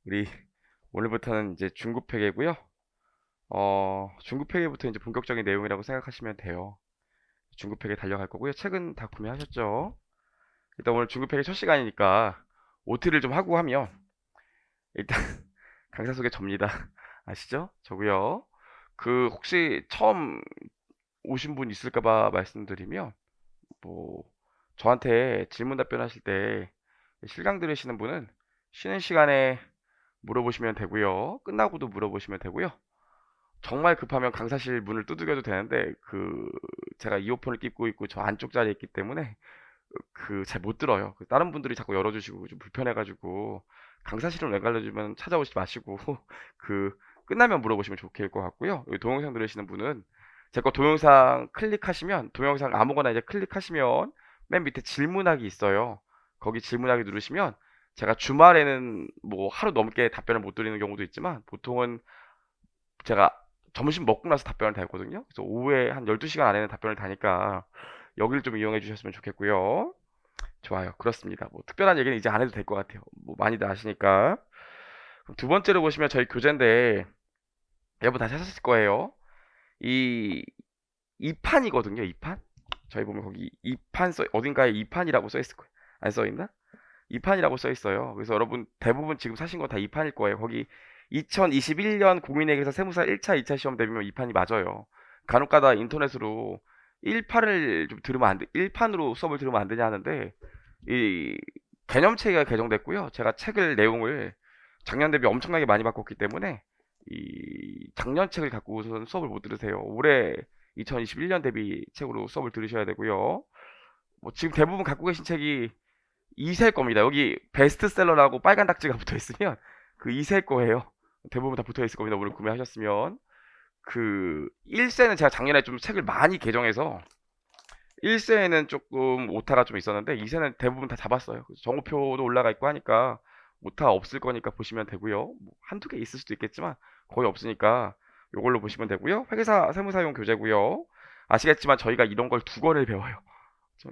우리 오늘부터는 이제 중급회계고요. 중급회계부터 이제 본격적인 내용이라고 생각하시면 돼요. 중급회계 달려갈 거고요. 책은 다 구매하셨죠? 일단 오늘 중급회계 첫 시간이니까 OT를 좀 하고 하면 일단 강사 소개 접니다. 아시죠? 저고요. 그 혹시 처음 오신 분 있을까봐 말씀드리면 뭐 저한테 질문 답변하실 때 실강 들으시는 분은 쉬는 시간에 물어보시면 되고요. 끝나고도 물어보시면 되고요. 정말 급하면 강사실 문을 두들겨도 되는데 제가 이어폰을 끼고 있고 저 안쪽 자리에 있기 때문에 잘 못 들어요. 다른 분들이 자꾸 열어주시고 좀 불편해가지고 강사실은 왜 갈려주면 찾아오지 마시고 그 끝나면 물어보시면 좋을 것 같고요. 여기 동영상 들으시는 분은 제 거 동영상 클릭하시면 동영상 아무거나 이제 클릭하시면 맨 밑에 질문하기 있어요. 거기 질문하기 누르시면 제가 주말에는 뭐 하루 넘게 답변을 못 드리는 경우도 있지만 보통은 제가 점심 먹고 나서 답변을 달거든요. 그래서 오후에 한 12시간 안에는 답변을 다니까 여기를 좀 이용해 주셨으면 좋겠고요. 좋아요. 그렇습니다. 뭐 특별한 얘기는 이제 안 해도 될 것 같아요. 뭐 많이들 아시니까. 그럼 두 번째로 보시면 저희 교재인데 여러분 다시 하셨을 거예요. 이 2판이거든요. 2판. 저희 보면 거기 2판 어딘가에 2판이라고 써 있을 거예요. 안 써 있나? 2판이라고 써 있어요. 그래서 여러분 대부분 지금 사신 거 다 2판일 거예요. 거기 2021년 공인회계사 세무사 1차, 2차 시험 대비면 2판이 맞아요. 간혹가다 인터넷으로 1판을 좀 들으면 안 돼, 1판으로 수업을 들으면 안 되냐 하는데 이 개념체계가 개정됐고요. 제가 책을 내용을 작년 대비 엄청나게 많이 바꿨기 때문에 이 작년 책을 갖고선 수업을 못 들으세요. 올해 2021년 대비 책으로 수업을 들으셔야 되고요. 뭐 지금 대부분 갖고 계신 책이 2세일 겁니다. 여기 베스트셀러라고 빨간 딱지가 붙어 있으면 그 2세일 거예요. 대부분 다 붙어 있을 겁니다. 오늘 구매하셨으면. 1세는 제가 작년에 좀 책을 많이 개정해서 1세에는 조금 오타가 좀 있었는데 2세는 대부분 다 잡았어요. 그래서 정오표도 올라가 있고 하니까 오타 없을 거니까 보시면 되고요. 뭐 한두 개 있을 수도 있겠지만 거의 없으니까 이걸로 보시면 되고요. 회계사 세무사용 교재고요. 아시겠지만 저희가 이런 걸 두 권을 배워요.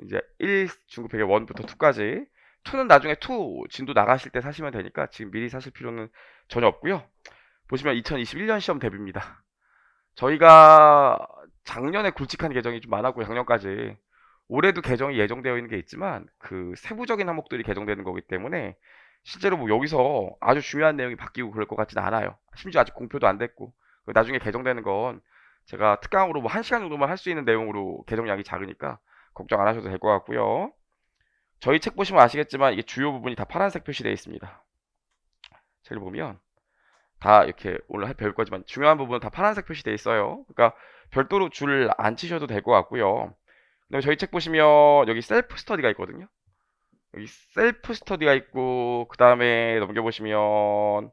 이제 1 중급회계 1부터 2까지 2는 나중에 2 진도 나가실 때 사시면 되니까 지금 미리 사실 필요는 전혀 없고요. 보시면 2021년 시험 대비입니다. 저희가 작년에 굵직한 개정이 좀 많았고 작년까지 올해도 개정이 예정되어 있는 게 있지만 세부적인 항목들이 개정되는 거기 때문에 실제로 뭐 여기서 아주 중요한 내용이 바뀌고 그럴 것 같지는 않아요. 심지어 아직 공표도 안 됐고 나중에 개정되는 건 제가 특강으로 뭐 1시간 정도만 할 수 있는 내용으로 개정량이 작으니까 걱정 안 하셔도 될 것 같고요. 저희 책 보시면 아시겠지만 이게 주요 부분이 다 파란색 표시되어 있습니다. 책을 보면 다 이렇게 오늘 배울 거지만 중요한 부분은 다 파란색 표시되어 있어요. 그러니까 별도로 줄 안 치셔도 될 것 같고요. 그다음에 저희 책 보시면 여기 셀프 스터디가 있거든요. 여기 셀프 스터디가 있고 그 다음에 넘겨보시면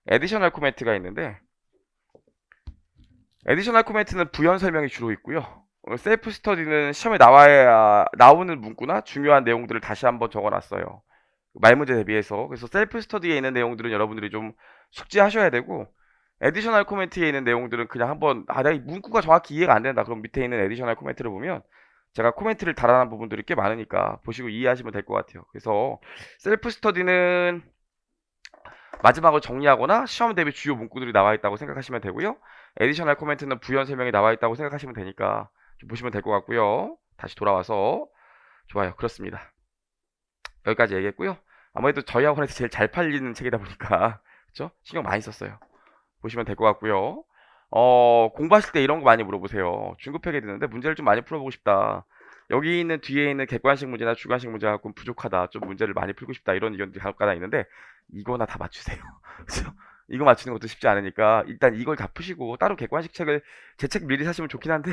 에디셔널 코멘트가 있는데 에디셔널 코멘트는 부연 설명이 주로 있고요. 셀프 스터디는 시험에 나오는 문구나 중요한 내용들을 다시 한번 적어놨어요. 말문제 대비해서. 그래서 셀프 스터디에 있는 내용들은 여러분들이 좀 숙지하셔야 되고 에디셔널 코멘트에 있는 내용들은 그냥 한번 내가 이 문구가 정확히 이해가 안 된다. 그럼 밑에 있는 에디셔널 코멘트를 보면 제가 코멘트를 달아난 부분들이 꽤 많으니까 보시고 이해하시면 될 것 같아요. 그래서 셀프 스터디는 마지막으로 정리하거나 시험 대비 주요 문구들이 나와 있다고 생각하시면 되고요. 에디셔널 코멘트는 부연 설명이 나와 있다고 생각하시면 되니까 좀 보시면 될 것 같고요. 다시 돌아와서 좋아요. 그렇습니다. 여기까지 얘기했고요. 아무래도 저희 학원에서 제일 잘 팔리는 책이다 보니까 그렇죠? 신경 많이 썼어요. 보시면 될 것 같고요. 공부하실 때 이런 거 많이 물어보세요. 중급회계 되는데 문제를 좀 많이 풀어보고 싶다. 여기 있는 뒤에 있는 객관식 문제나 주관식 문제가 좀 부족하다. 좀 문제를 많이 풀고 싶다. 이런 의견들이 간혹가다 있는데 이거나 다 맞추세요. 그죠? 이거 맞추는 것도 쉽지 않으니까 일단 이걸 다 푸시고 따로 객관식 책을 제 책 미리 사시면 좋긴 한데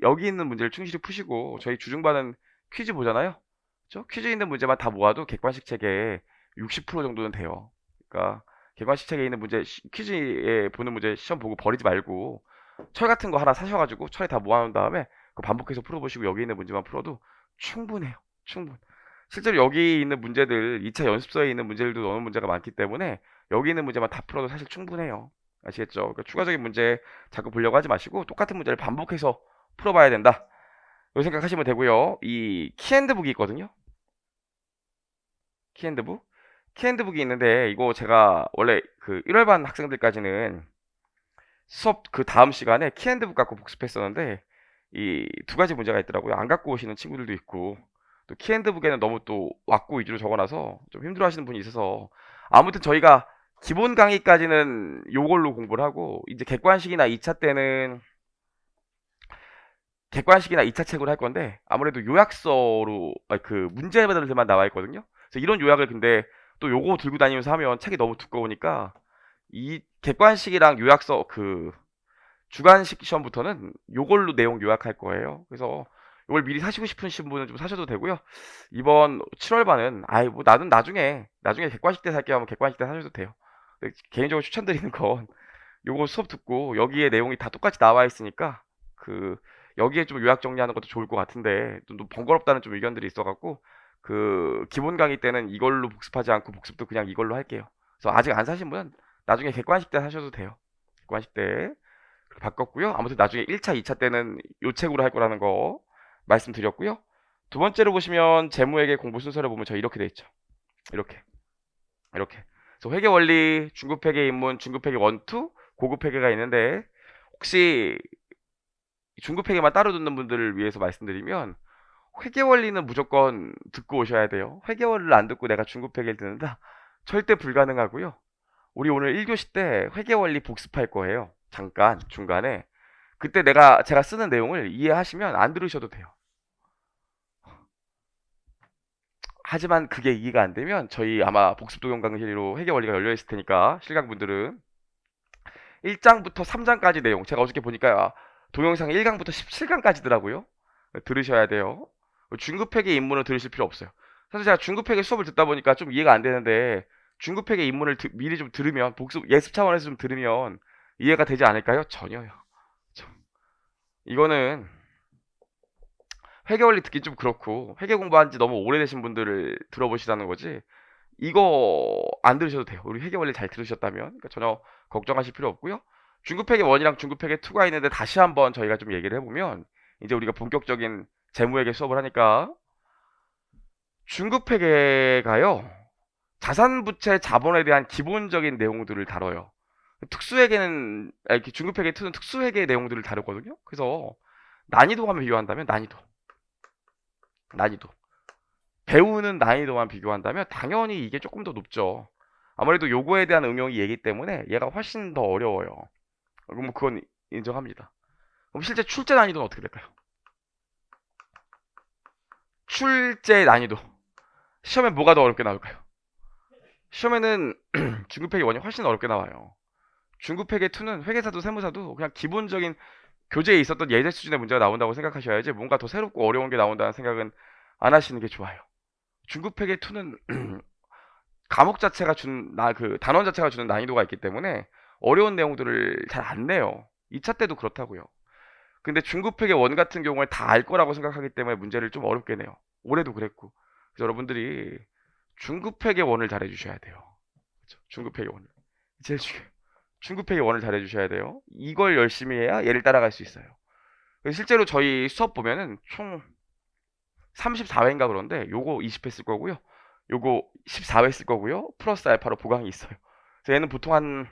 여기 있는 문제를 충실히 푸시고 저희 주중반은 퀴즈 보잖아요. 그죠? 퀴즈 있는 문제만 다 모아도 객관식 책에 60% 정도는 돼요. 그러니까 객관식 책에 있는 문제 퀴즈에 보는 문제 시험 보고 버리지 말고 철 같은 거 하나 사셔가지고 철에 다 모아놓은 다음에 반복해서 풀어보시고 여기 있는 문제만 풀어도 충분해요. 충분. 실제로 여기 있는 문제들 2차 연습서에 있는 문제들도 너무 문제가 많기 때문에 여기 있는 문제만 다 풀어도 사실 충분해요. 아시겠죠? 그러니까 추가적인 문제 자꾸 보려고 하지 마시고 똑같은 문제를 반복해서 풀어봐야 된다. 이 생각하시면 되고요. 이 키핸드북이 있거든요. 키핸드북. 키핸드북이 있는데 이거 제가 원래 그 1월반 학생들까지는 수업 그 다음 시간에 키핸드북 갖고 복습했었는데 이 두 가지 문제가 있더라고요. 안 갖고 오시는 친구들도 있고 또 키핸드북에는 너무 또 왁구 위주로 적어놔서 좀 힘들어하시는 분이 있어서 아무튼 저희가 기본 강의까지는 요걸로 공부를 하고 이제 객관식이나 2차 책으로 할 건데 아무래도 요약서로 그 문제들만 나와 있거든요. 그래서 이런 요약을 근데 또 요거 들고 다니면서 하면 책이 너무 두꺼우니까 이 객관식이랑 요약서 그 주관식 시험부터는 요걸로 내용 요약할 거예요. 그래서 이걸 미리 사시고 싶으신 분은 좀 사셔도 되고요. 이번 7월반은 아이 뭐 나는 나중에 객관식 때 살게 하면 객관식 때 사셔도 돼요. 근데 개인적으로 추천드리는 건 요거 수업 듣고 여기에 내용이 다 똑같이 나와 있으니까 그 여기에 좀 요약 정리하는 것도 좋을 것 같은데 좀 번거롭다는 좀 의견들이 있어갖고 그 기본 강의 때는 이걸로 복습하지 않고 복습도 그냥 이걸로 할게요. 그래서 아직 안 사신 분은 나중에 객관식 때 사셔도 돼요. 객관식 때 그렇게 바꿨고요. 아무튼 나중에 1차, 2차 때는 요 책으로 할 거라는 거 말씀드렸고요. 두 번째로 보시면 재무회계 공부 순서를 보면 저 이렇게 돼 있죠. 이렇게. 그래서 회계 원리, 중급 회계 입문, 중급 회계 1, 2, 고급 회계가 있는데 혹시 중급 회계만 따로 듣는 분들을 위해서 말씀드리면 회계 원리는 무조건 듣고 오셔야 돼요. 회계 원리를 안 듣고 내가 중급 회계를 듣는다? 절대 불가능하고요. 우리 오늘 1교시 때 회계 원리 복습할 거예요. 잠깐 중간에 그때 제가 쓰는 내용을 이해하시면 안 들으셔도 돼요. 하지만 그게 이해가 안 되면 저희 아마 복습 도형 강의로 회계 원리가 열려 있을 테니까 실강분들은 1장부터 3장까지 내용 제가 어저께 보니까 동영상 1강부터 17강까지더라고요. 들으셔야 돼요. 중급회계 입문은 들으실 필요 없어요. 사실 제가 중급회계 수업을 듣다 보니까 좀 이해가 안 되는데 중급회계 입문을 미리 좀 들으면 복습 예습 차원에서 좀 들으면 이해가 되지 않을까요? 전혀요. 이거는 회계 원리 듣기 좀 그렇고 회계 공부한 지 너무 오래되신 분들을 들어보시라는 거지 이거 안 들으셔도 돼요. 우리 회계 원리 잘 들으셨다면 그러니까 전혀 걱정하실 필요 없고요. 중급회계 1이랑 중급회계 2가 있는데 다시 한번 저희가 좀 얘기를 해보면 이제 우리가 본격적인 재무회계 수업을 하니까 중급회계가요 자산부채 자본에 대한 기본적인 내용들을 다뤄요. 특수회계는 이렇게 중급회계 2는 특수회계 내용들을 다루거든요. 그래서 난이도만 비교한다면 난이도 배우는 난이도만 비교한다면 당연히 이게 조금 더 높죠. 아무래도 요거에 대한 응용이 얘기 때문에 얘가 훨씬 더 어려워요. 그럼 그건 인정합니다. 그럼 실제 출제 난이도는 어떻게 될까요? 출제 난이도 시험에 뭐가 더 어렵게 나올까요? 시험에는 중급회계 1이 훨씬 어렵게 나와요. 중급회계 2는 회계사도 세무사도 그냥 기본적인 교재에 있었던 예제 수준의 문제가 나온다고 생각하셔야지 뭔가 더 새롭고 어려운 게 나온다는 생각은 안 하시는 게 좋아요. 중급회계 2는 과목 자체가 그 단원 자체가 주는 난이도가 있기 때문에 어려운 내용들을 잘 안 내요. 2차 때도 그렇다고요. 근데 중급회계 1 같은 경우에 다 알 거라고 생각하기 때문에 문제를 좀 어렵게 내요. 올해도 그랬고. 그래서 여러분들이 중급회계 1을 잘해 주셔야 돼요. 그렇죠? 중급회계 1을. 제일 중요해요. 중급회계 1을 잘해 주셔야 돼요. 이걸 열심히 해야 얘를 따라갈 수 있어요. 실제로 저희 수업 보면은 총 34회인가 그런데 요거 20회 쓸 거고요. 요거 14회 쓸 거고요. 플러스 알파로 보강이 있어요. 그래서 얘는 보통 한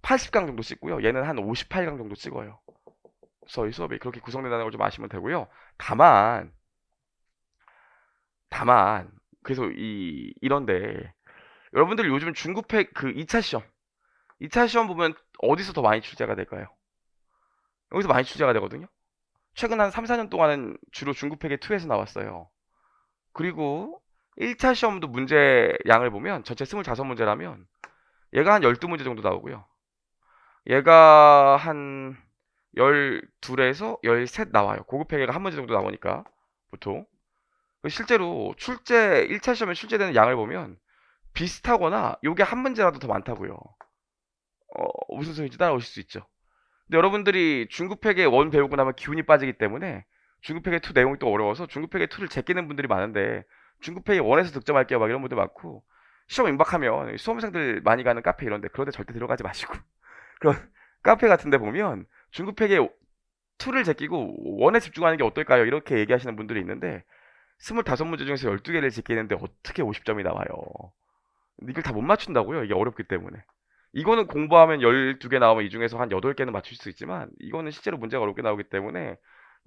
80강 정도 찍고요. 얘는 한 58강 정도 찍어요. 저희 수업이 그렇게 구성된다는 걸 좀 아시면 되고요. 다만 그래서 이런데 여러분들 요즘 중급회 그 2차 시험 보면 어디서 더 많이 출제가 될까요? 여기서 많이 출제가 되거든요. 최근 한 3, 4년 동안은 주로 중급회계 2에서 나왔어요. 그리고 1차 시험도 문제 양을 보면 전체 25문제라면 얘가 한 12문제 정도 나오고요. 얘가 한 12에서 13 나와요. 고급 회계가 한 문제 정도 나오니까 보통. 실제로 1차 시험에 출제되는 양을 보면 비슷하거나 요게 한 문제라도 더 많다고요. 무슨 소리인지 따라오실 수 있죠. 근데 여러분들이 중급회계 1 배우고 나면 기운이 빠지기 때문에 중급회계 2 내용이 또 어려워서 중급회계 2를 제끼는 분들이 많은데 중급회계 1에서 득점할게요 막 이런 분들 많고 시험 임박하면 수험생들 많이 가는 카페 이런데 그런 데 절대 들어가지 마시고 그런 카페 같은 데 보면 중급회계 2를 제끼고 1에 집중하는 게 어떨까요? 이렇게 얘기하시는 분들이 있는데 25문제 중에서 12개를 제끼는데 어떻게 50점이 나와요? 이걸 다 못 맞춘다고요? 이게 어렵기 때문에. 이거는 공부하면 12개 나오면 이 중에서 한 8개는 맞출 수 있지만 이거는 실제로 문제가 어렵게 나오기 때문에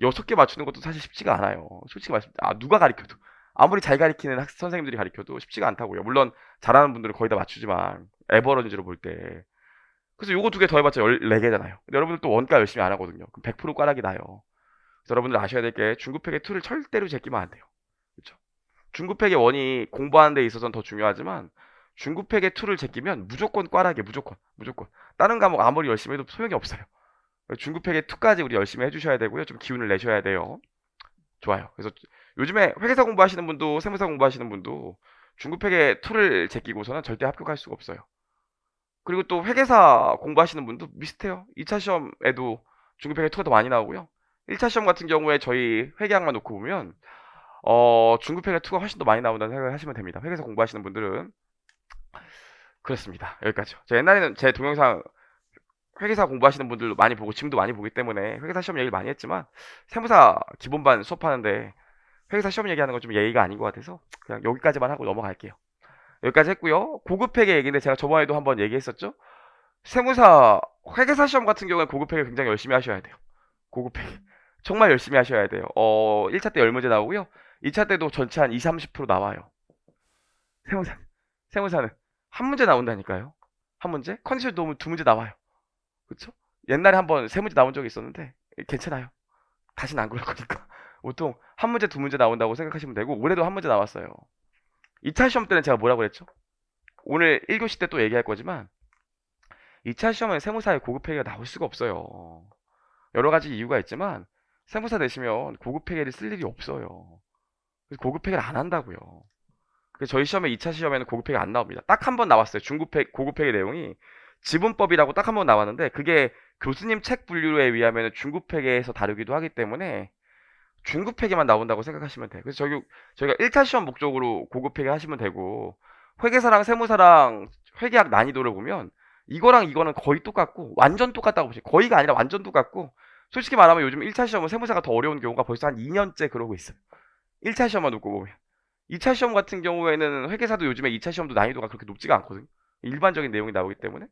6개 맞추는 것도 사실 쉽지가 않아요. 솔직히 말씀, 누가 가르쳐도. 아무리 잘 가르치는 선생님들이 가르쳐도 쉽지가 않다고요. 물론 잘하는 분들은 거의 다 맞추지만 에버런지로 볼 때. 그래서 요거 2개 더해봤자 14개잖아요. 근데 여러분들 또 원가 열심히 안 하거든요. 그럼 100% 꽈락이 나요. 그래서 여러분들 아셔야 될 게 중급회계 2를 절대로 제끼면 안 돼요. 그렇죠? 중급회계 1이 공부하는 데 있어서는 더 중요하지만 중급회계 2를 제끼면 무조건 꽈락이에요. 무조건. 다른 과목 아무리 열심히 해도 소용이 없어요. 중급회계 2까지 우리 열심히 해주셔야 되고요. 좀 기운을 내셔야 돼요. 좋아요. 그래서 요즘에 회계사 공부하시는 분도 세무사 공부하시는 분도 중급회계 2를 제끼고서는 절대 합격할 수가 없어요. 그리고 또 회계사 공부하시는 분도 비슷해요. 2차 시험에도 중급회계 2가 더 많이 나오고요. 1차 시험 같은 경우에 저희 회계학만 놓고 보면 중급회계 2가 훨씬 더 많이 나온다는 생각을 하시면 됩니다. 회계사 공부하시는 분들은 그렇습니다. 여기까지요. 저 옛날에는 제 동영상 회계사 공부하시는 분들도 많이 보고 지금도 많이 보기 때문에 회계사 시험 얘기를 많이 했지만 세무사 기본반 수업하는데 회계사 시험 얘기하는 건 좀 예의가 아닌 것 같아서 그냥 여기까지만 하고 넘어갈게요. 여기까지 했고요. 고급회계 얘기인데 제가 저번에도 한번 얘기했었죠. 세무사 회계사 시험 같은 경우에 고급회계 굉장히 열심히 하셔야 돼요. 고급회계 정말 열심히 하셔야 돼요. 1차 때 10문제 나오고요. 2차 때도 전체 한 20, 30% 나와요. 세무사 세무사는 한 문제 나온다니까요. 한 문제? 컨디션 도우면 2문제 나와요. 그쵸? 옛날에 한번 3문제 나온 적이 있었는데 괜찮아요. 다시는 안 그럴 거니까. 보통 한 문제, 2문제 나온다고 생각하시면 되고 올해도 한 문제 나왔어요. 2차 시험 때는 제가 뭐라고 그랬죠? 오늘 1교시 때 또 얘기할 거지만 2차 시험은 세무사의 고급회계가 나올 수가 없어요. 여러 가지 이유가 있지만 세무사 되시면 고급회계를 쓸 일이 없어요. 그래서 고급회계를 안 한다고요. 그래서 저희 시험에 2차 시험에는 고급회계 안 나옵니다. 딱 한 번 나왔어요. 고급회계 내용이 지분법이라고 딱 한 번 나왔는데 그게 교수님 책 분류에 의하면 중급회계에서 다루기도 하기 때문에 중급회계만 나온다고 생각하시면 돼요. 그래서 저희가 1차 시험 목적으로 고급회계 하시면 되고 회계사랑 세무사랑 회계학 난이도를 보면 이거랑 이거는 거의 똑같고 완전 똑같다고 보시죠. 거의가 아니라 완전 똑같고 솔직히 말하면 요즘 1차 시험은 세무사가 더 어려운 경우가 벌써 한 2년째 그러고 있어요. 1차 시험만 놓고 보면. 2차 시험 같은 경우에는 회계사도 요즘에 2차 시험도 난이도가 그렇게 높지가 않거든요. 일반적인 내용이 나오기 때문에.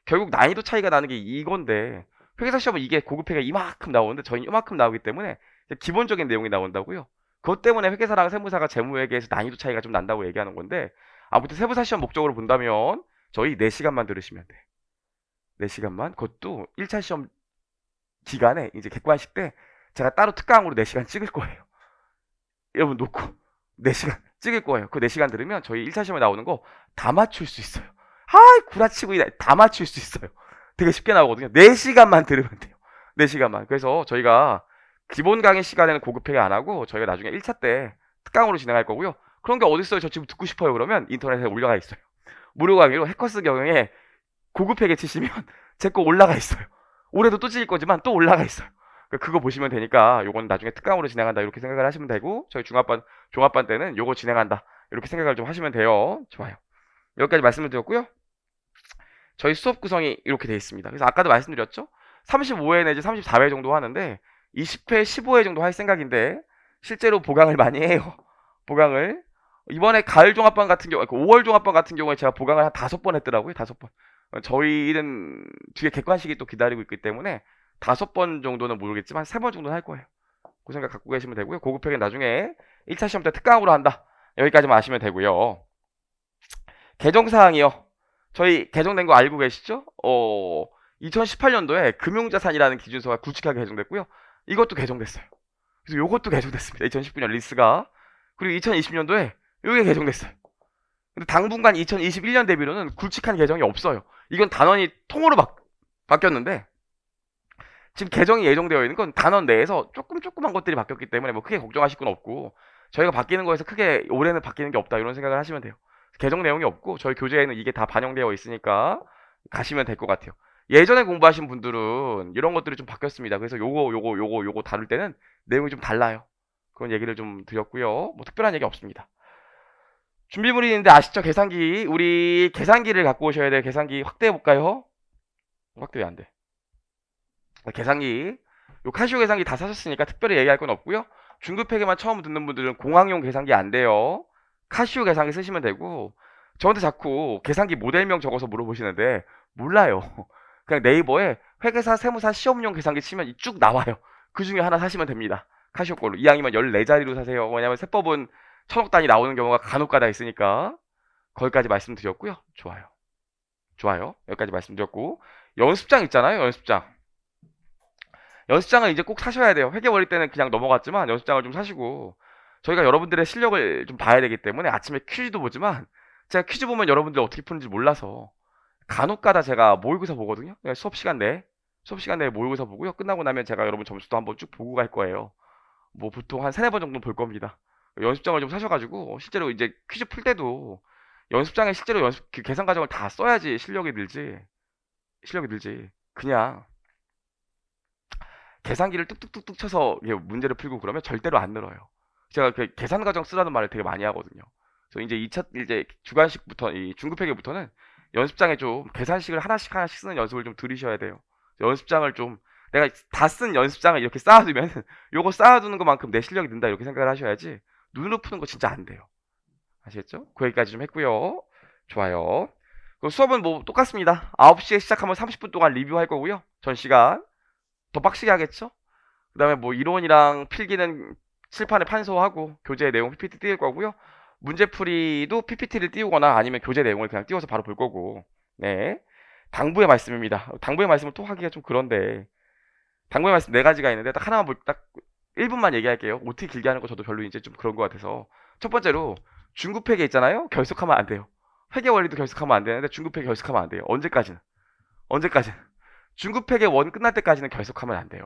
결국 난이도 차이가 나는 게 이건데 회계사 시험은 이게 고급회계가 이만큼 나오는데 저희는 이만큼 나오기 때문에 기본적인 내용이 나온다고요. 그것 때문에 회계사랑 세무사가 재무회계에서 난이도 차이가 좀 난다고 얘기하는 건데 아무튼 세무사 시험 목적으로 본다면 저희 4시간만 들으시면 돼. 4시간만. 그것도 1차 시험 기간에 이제 객관식 때 제가 따로 특강으로 4시간 찍을 거예요. 여러분 놓고 4시간 찍을 거예요. 그 4시간 들으면 저희 1차 시험에 나오는 거 다 맞출 수 있어요. 구라치고 다 맞출 수 있어요. 되게 쉽게 나오거든요. 4시간만 들으면 돼요. 4시간만. 그래서 저희가 기본 강의 시간에는 고급회계 안 하고 저희가 나중에 1차 때 특강으로 진행할 거고요. 그런 게 어딨어요? 저 지금 듣고 싶어요. 그러면 인터넷에 올라가 있어요. 무료 강의로 해커스 경영에 고급회계 치시면 제 거 올라가 있어요. 올해도 또 찍을 거지만 또 올라가 있어요. 그거 보시면 되니까 요건 나중에 특강으로 진행한다 이렇게 생각을 하시면 되고 저희 종합반 때는 요거 진행한다 이렇게 생각을 좀 하시면 돼요. 좋아요. 여기까지 말씀을 드렸고요. 저희 수업 구성이 이렇게 되어 있습니다. 그래서 아까도 말씀드렸죠? 35회 내지 34회 정도 하는데 20회, 15회 정도 할 생각인데 실제로 보강을 많이 해요. 보강을 이번에 가을 종합반 같은 경우 5월 종합반 같은 경우에 제가 보강을 한 5번 했더라고요. 5번. 저희는 뒤에 객관식이 또 기다리고 있기 때문에 5번 정도는 모르겠지만 3번 정도는 할 거예요. 그 생각 갖고 계시면 되고요. 고급회계는 나중에 1차 시험 때 특강으로 한다. 여기까지만 아시면 되고요. 개정사항이요. 저희 개정된 거 알고 계시죠? 2018년도에 금융자산이라는 기준서가 굵직하게 개정됐고요. 이것도 개정됐어요. 그래서 요것도 개정됐습니다. 2019년 리스가. 그리고 2020년도에 요게 개정됐어요. 근데 당분간 2021년 대비로는 굵직한 개정이 없어요. 이건 단원이 통으로 바뀌었는데 지금 개정이 예정되어 있는 건 단원 내에서 조그만 것들이 바뀌었기 때문에 뭐 크게 걱정하실 건 없고 저희가 바뀌는 거에서 크게 올해는 바뀌는 게 없다 이런 생각을 하시면 돼요. 개정 내용이 없고 저희 교재에는 이게 다 반영되어 있으니까 가시면 될 것 같아요. 예전에 공부하신 분들은 이런 것들이 좀 바뀌었습니다. 그래서 요거 다룰 때는 내용이 좀 달라요. 그런 얘기를 좀 드렸고요. 뭐 특별한 얘기 없습니다. 준비물이 있는데 아시죠? 계산기. 우리 계산기를 갖고 오셔야 돼요. 계산기 확대해 볼까요? 확대 왜 안 돼? 계산기. 요 카시오 계산기 다 사셨으니까 특별히 얘기할 건 없고요. 중급회계만 처음 듣는 분들은 공학용 계산기 안 돼요. 카시오 계산기 쓰시면 되고, 저한테 자꾸 계산기 모델명 적어서 물어보시는데 몰라요. 그냥 네이버에 회계사 세무사 시험용 계산기 치면 쭉 나와요. 그 중에 하나 사시면 됩니다. 카시오 걸로. 이왕이면 14자리로 사세요. 왜냐면 세법은 천억 단위 나오는 경우가 간혹가다 있으니까. 거기까지 말씀드렸고요. 좋아요. 좋아요. 여기까지 말씀드렸고, 연습장 있잖아요. 연습장. 연습장을 이제 꼭 사셔야 돼요. 회계원리 때는 그냥 넘어갔지만 연습장을 좀 사시고, 저희가 여러분들의 실력을 좀 봐야 되기 때문에 아침에 퀴즈도 보지만, 제가 퀴즈 보면 여러분들 어떻게 푸는지 몰라서 간혹가다 제가 모의고사 보거든요. 그냥 수업 시간 내에 모의고사 보고요. 끝나고 나면 제가 여러분 점수도 한번 쭉 보고 갈 거예요. 뭐 보통 한 세네 번 정도 볼 겁니다. 연습장을 좀 사셔가지고 실제로 이제 퀴즈 풀 때도 연습장에 실제로 연습 그 계산 과정을 다 써야지 실력이 늘지. 그냥 계산기를 뚝뚝뚝뚝 쳐서 이게 문제를 풀고 그러면 절대로 안 늘어요. 제가 그 계산 과정 쓰라는 말을 되게 많이 하거든요. 그래서 이제 2차 이제 주관식부터 이 중급회계부터는 연습장에 좀 계산식을 하나씩 하나씩 쓰는 연습을 좀 들이셔야 돼요. 연습장을 좀 내가 다 쓴 연습장을 이렇게 쌓아두면 요거 쌓아두는 것만큼 내 실력이 는다 이렇게 생각을 하셔야지 눈으로 푸는 거 진짜 안 돼요. 아시겠죠? 그 얘기까지 좀 했고요. 좋아요. 그럼 수업은 뭐 똑같습니다. 9시에 시작하면 30분 동안 리뷰할 거고요. 전 시간 더 빡시게 하겠죠? 그 다음에 뭐 이론이랑 필기는 칠판에 판소하고 교재 내용 PPT 띄울 거고요. 문제풀이도 PPT를 띄우거나 아니면 교재 내용을 그냥 띄워서 바로 볼 거고. 네. 당부의 말씀입니다. 당부의 말씀을 또 하기가 좀 그런데 당부의 말씀 네 가지가 있는데 딱 하나만 딱 1분만 얘기할게요. OT 길게 하는 거 저도 별로 이제 좀 그런 것 같아서. 첫 번째로 중급회계 있잖아요. 결석하면 안 돼요. 회계 원리도 결석하면 안 되는데 중급회계 결석하면 안 돼요. 언제까지는? 언제까지는? 중급회계 1 끝날 때까지는 결석하면 안 돼요.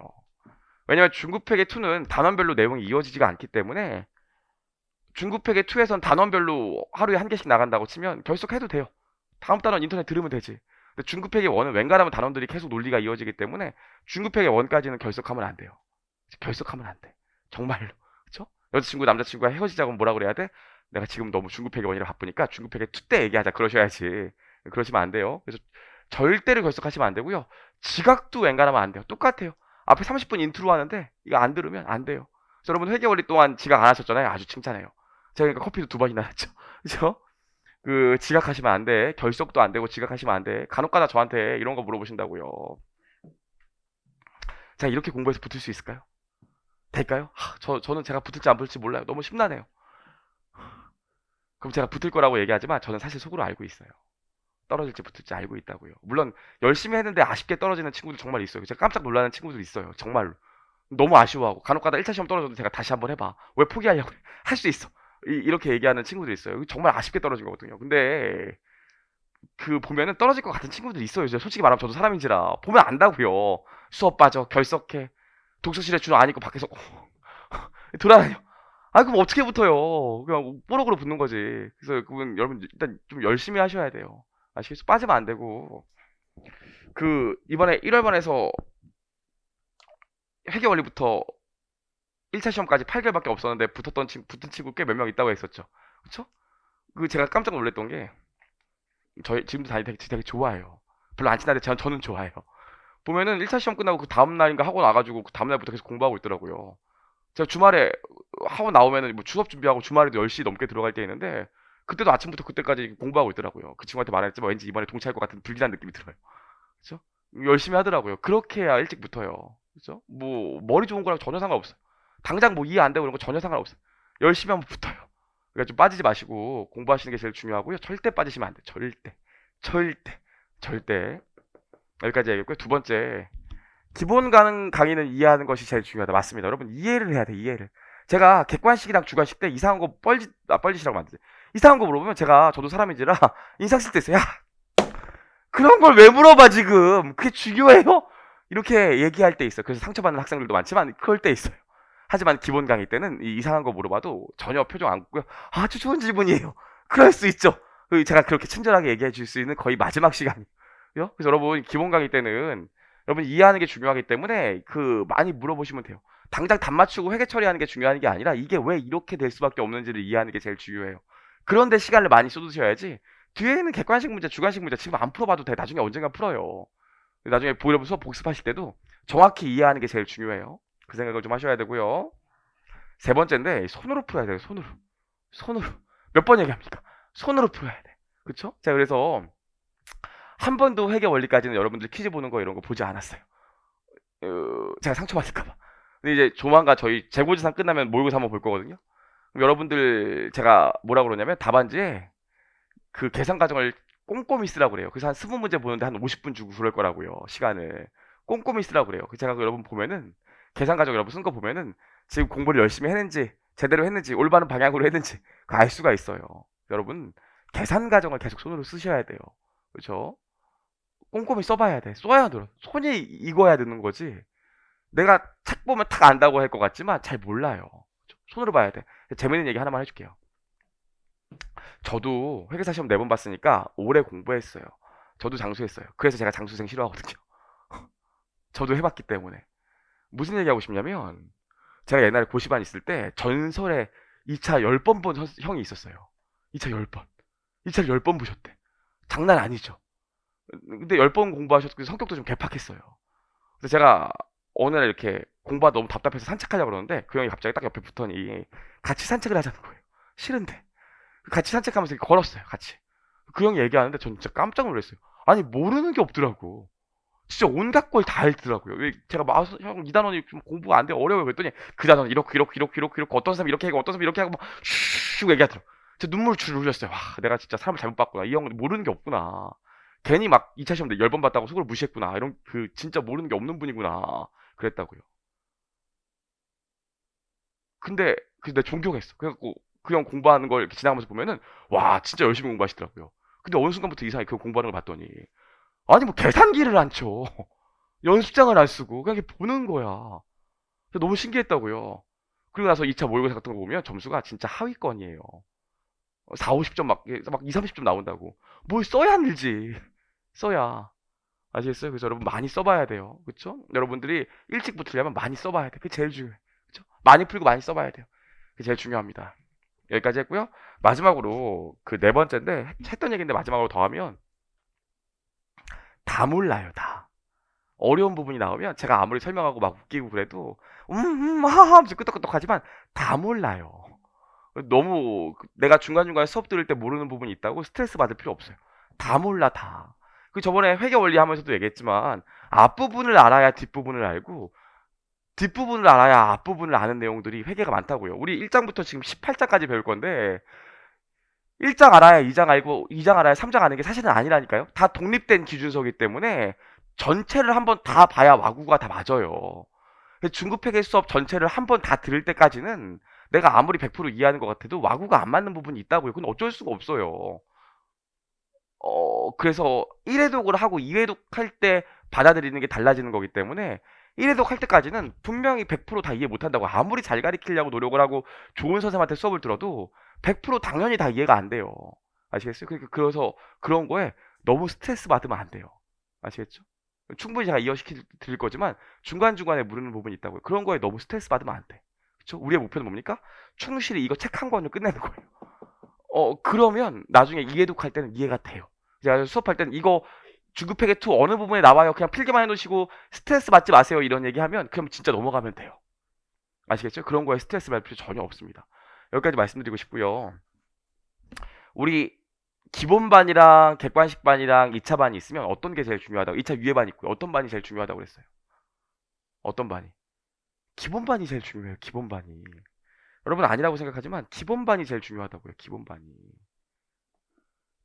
왜냐면 중급회계 2는 단원별로 내용이 이어지지가 않기 때문에 중급회계 2에선 단원별로 하루에 한 개씩 나간다고 치면 결석해도 돼요. 다음 단원 인터넷 들으면 되지. 근데 중급회계 1은 웬간하면 단원들이 계속 논리가 이어지기 때문에 중급회계 1까지는 결석하면 안 돼요. 결석하면 안 돼. 정말로. 그쵸? 여자친구, 남자친구가 헤어지자고 뭐라 그래야 돼? 내가 지금 너무 중급회계 1이라 바쁘니까 중급회계 2 때 얘기하자. 그러셔야지. 그러시면 안 돼요. 그래서 절대로 결석하시면 안 되고요. 지각도 웬간하면 안 돼요. 똑같아요. 앞에 30분 인트로 하는데 이거 안 들으면 안 돼요. 그래서 여러분 회계 원리 동안 지각 안 하셨잖아요. 아주 칭찬해요. 제가 그러니까 커피도 2번이나 했죠. 그죠? 그 지각하시면 안 돼. 결석도 안 되고 지각하시면 안 돼. 간혹가다 저한테 이런 거 물어보신다고요. 제가 이렇게 공부해서 붙을 수 있을까요? 될까요? 저는 제가 붙을지 안 붙을지 몰라요. 너무 심란해요. 그럼 제가 붙을 거라고 얘기하지만 저는 사실 속으로 알고 있어요. 떨어질지 붙을지 알고 있다고요. 물론 열심히 했는데 아쉽게 떨어지는 친구들 정말 있어요. 제가 깜짝 놀라는 친구들 있어요. 정말로. 너무 아쉬워하고 간혹가다 1차 시험 떨어져도 제가 다시 한번 해봐. 왜 포기하려고 할 수 있어. 이렇게 얘기하는 친구들 있어요. 정말 아쉽게 떨어진 거거든요. 근데 그 보면은 떨어질 것 같은 친구들 있어요. 솔직히 말하면 저도 사람인지라 보면 안다고요. 수업 빠져, 결석해, 독서실에 주로 안 있고 밖에서 돌아다녀. 아 그럼 어떻게 붙어요? 그냥 뽀록으로 붙는 거지. 그래서 그분 여러분 일단 좀 열심히 하셔야 돼요. 아시겠죠? 빠지면 안 되고 그 이번에 1월반에서 회계 원리부터 1차 시험까지 8개월밖에 없었는데 붙은 친구 꽤 몇 명 있다고 했었죠. 그쵸? 그 제가 깜짝 놀랐던 게 저희 지금도 다니 되게 좋아해요. 별로 안 친한데 저는 좋아해요. 보면은 1차 시험 끝나고 그 다음 날인가 학원 와가지고 그 다음 날부터 계속 공부하고 있더라고요. 제가 주말에 학원 나오면은 뭐 취업 준비하고 주말에도 10시 넘게 들어갈 때 있는데 그때도 아침부터 그때까지 공부하고 있더라고요. 그 친구한테 말했지만 왠지 이번에 동치할 것 같은 불길한 느낌이 들어요. 그죠? 열심히 하더라고요. 그렇게 해야 일찍 붙어요. 그죠? 뭐 머리 좋은 거랑 전혀 상관없어요. 당장 뭐 이해 안 되고 이런 거 전혀 상관없어요. 열심히 하면 붙어요. 그러니까 좀 빠지지 마시고 공부하시는 게 제일 중요하고요. 절대 빠지시면 안 돼요. 절대, 절대. 여기까지 얘기했고요. 두 번째, 기본 가능 강의는 이해하는 것이 제일 중요하다. 맞습니다. 여러분 이해를 해야 돼. 이해를. 제가 객관식이랑 주관식 때 이상한 거 뻘짓이라고 만드세요. 이상한 거 물어보면 저도 사람인지라 인상 쓸 때 있어요. 야, 그런 걸 왜 물어봐 지금? 그게 중요해요? 이렇게 얘기할 때 있어요. 그래서 상처받는 학생들도 많지만 그럴 때 있어요. 하지만 기본 강의 때는 이상한 거 물어봐도 전혀 표정 안 굽고요. 아주 좋은 질문이에요. 그럴 수 있죠. 제가 그렇게 친절하게 얘기해 줄 수 있는 거의 마지막 시간이에요. 그래서 여러분 기본 강의 때는 여러분 이해하는 게 중요하기 때문에 많이 물어보시면 돼요. 당장 답 맞추고 회계 처리하는 게 중요한 게 아니라 이게 왜 이렇게 될 수밖에 없는지를 이해하는 게 제일 중요해요. 그런데 시간을 많이 쏟으셔야지 뒤에는 객관식 문제, 주관식 문제 지금 안 풀어봐도 돼. 나중에 언젠가 풀어요. 나중에 수업 복습하실 때도 정확히 이해하는 게 제일 중요해요. 그 생각을 좀 하셔야 되고요. 세 번째인데 손으로 풀어야 돼요. 손으로. 손으로. 몇 번 얘기합니까? 손으로 풀어야 돼. 그쵸? 자, 그래서 한 번도 회계 원리까지는 여러분들 퀴즈 보는 거 이런 거 보지 않았어요. 제가 상처받을까 봐. 근데 이제 조만간 저희 재고지상 끝나면 모의고사 한번 볼 거거든요. 그럼 여러분들 제가 뭐라고 그러냐면 답안지에 그 계산 과정을 꼼꼼히 쓰라고 그래요. 그래서 한 20문제 보는데 한 50분 주고 그럴 거라고요. 시간을. 꼼꼼히 쓰라고 그래요. 제가 여러분 보면은 계산 과정 여러분 쓴 거 보면은 지금 공부를 열심히 했는지 제대로 했는지 올바른 방향으로 했는지 그거 알 수가 있어요. 여러분 계산 과정을 계속 손으로 쓰셔야 돼요. 그렇죠? 꼼꼼히 써봐야 돼. 써야 들어. 손이 익어야 되는 거지. 내가 책 보면 탁 안다고 할 것 같지만 잘 몰라요. 손으로 봐야 돼. 재밌는 얘기 하나만 해줄게요. 저도 회계사 시험 4번 봤으니까 오래 공부했어요. 저도 장수했어요. 그래서 제가 장수생 싫어하거든요. 저도 해봤기 때문에. 무슨 얘기하고 싶냐면 제가 옛날에 고시반 있을 때 전설에 2차 10번 본 형이 있었어요. 2차 10번. 2차를 10번 보셨대. 장난 아니죠. 근데 10번 공부하셨고 성격도 좀 개팍했어요. 그래서 제가 어느 날 이렇게 공부가 너무 답답해서 산책하려고 그러는데 그 형이 갑자기 딱 옆에 붙더니 같이 산책을 하자는 거예요. 싫은데. 같이 산책하면서 이렇게 걸었어요. 같이. 그 형이 얘기하는데 전 진짜 깜짝 놀랐어요. 아니 모르는 게 없더라고. 진짜 온갖 걸 다 알더라고요. 왜 제가 막 형 이 단원이 좀 공부가 안 돼 어려워요 그랬더니 그 단원 이렇게 어떤 사람 이렇게 하고 어떤 사람 이렇게 하고 막슉 얘기하더라고. 진짜 눈물 줄 흘렸어요. 와 내가 진짜 사람을 잘못 봤구나. 이 형은 모르는 게 없구나. 괜히 막 2차 시험 때 10번 봤다고 속으로 무시했구나. 이런 그 진짜 모르는 게 없는 분이구나. 그랬다고요. 근데 존경했어. 그래갖고 그 형 공부하는 걸 이렇게 지나가면서 보면은 와 진짜 열심히 공부하시더라고요. 근데 어느 순간부터 이상하게 그 공부하는 걸 봤더니 아니 뭐 계산기를 안 쳐. 연습장을 안 쓰고 그냥 이렇게 보는 거야. 너무 신기했다고요. 그리고 나서 2차 모의고사 같은 거 보면 점수가 진짜 하위권이에요. 4, 50점 막 2, 30점 나온다고. 뭘 써야 늘지. 써야. 아시겠어요? 그래서 여러분 많이 써봐야 돼요. 그쵸? 여러분들이 일찍 붙으려면 많이 써봐야 돼. 그게 제일 중요해. 그쵸? 많이 풀고 많이 써봐야 돼요. 그게 제일 중요합니다. 여기까지 했고요. 마지막으로 그 네 번째인데 했던 얘기인데 마지막으로 더하면 다 몰라요. 다. 어려운 부분이 나오면 제가 아무리 설명하고 막 웃기고 그래도 하하 하면서 끄떡끄떡하지만 다 몰라요. 너무 내가 중간중간에 수업 들을 때 모르는 부분이 있다고 스트레스 받을 필요 없어요. 다 몰라 다. 그 저번에 회계 원리 하면서도 얘기했지만 앞부분을 알아야 뒷부분을 알고 뒷부분을 알아야 앞부분을 아는 내용들이 회계가 많다고요. 우리 1장부터 지금 18장까지 배울 건데 1장 알아야 2장 알고 2장 알아야 3장 아는 게 사실은 아니라니까요. 다 독립된 기준서기 때문에 전체를 한번 다 봐야 와구가 다 맞아요. 중급회계 수업 전체를 한번 다 들을 때까지는 내가 아무리 100% 이해하는 것 같아도 와구가 안 맞는 부분이 있다고요. 그건 어쩔 수가 없어요. 그래서 1회독을 하고 2회독 할 때 받아들이는 게 달라지는 거기 때문에 1회독 할 때까지는 분명히 100%다 이해 못 한다고 아무리 잘 가르치려고 노력을 하고 좋은 선생님한테 수업을 들어도 100% 당연히 다 이해가 안 돼요. 아시겠어요? 그래서 그런 거에 너무 스트레스 받으면 안 돼요. 아시겠죠? 충분히 제가 이해시켜 드릴 거지만 중간중간에 모르는 부분이 있다고요. 그런 거에 너무 스트레스 받으면 안 돼. 그쵸? 우리의 목표는 뭡니까? 충실히 이거 책 한 권을 끝내는 거예요. 그러면 나중에 이해독할 때는 이해가 돼요. 제가 수업할 때는 이거 중급회계 2 어느 부분에 나와요. 그냥 필기만 해놓으시고 스트레스 받지 마세요. 이런 얘기하면 그럼 진짜 넘어가면 돼요. 아시겠죠? 그런 거에 스트레스 받을 필요 전혀 없습니다. 여기까지 말씀드리고 싶고요. 우리 기본반이랑 객관식반이랑 2차 반이 있으면 어떤 게 제일 중요하다고? 2차 위에반 있고요. 어떤 반이 제일 중요하다고 그랬어요? 어떤 반이? 기본반이 제일 중요해요. 기본반이. 여러분 아니라고 생각하지만 기본반이 제일 중요하다고요. 기본반이.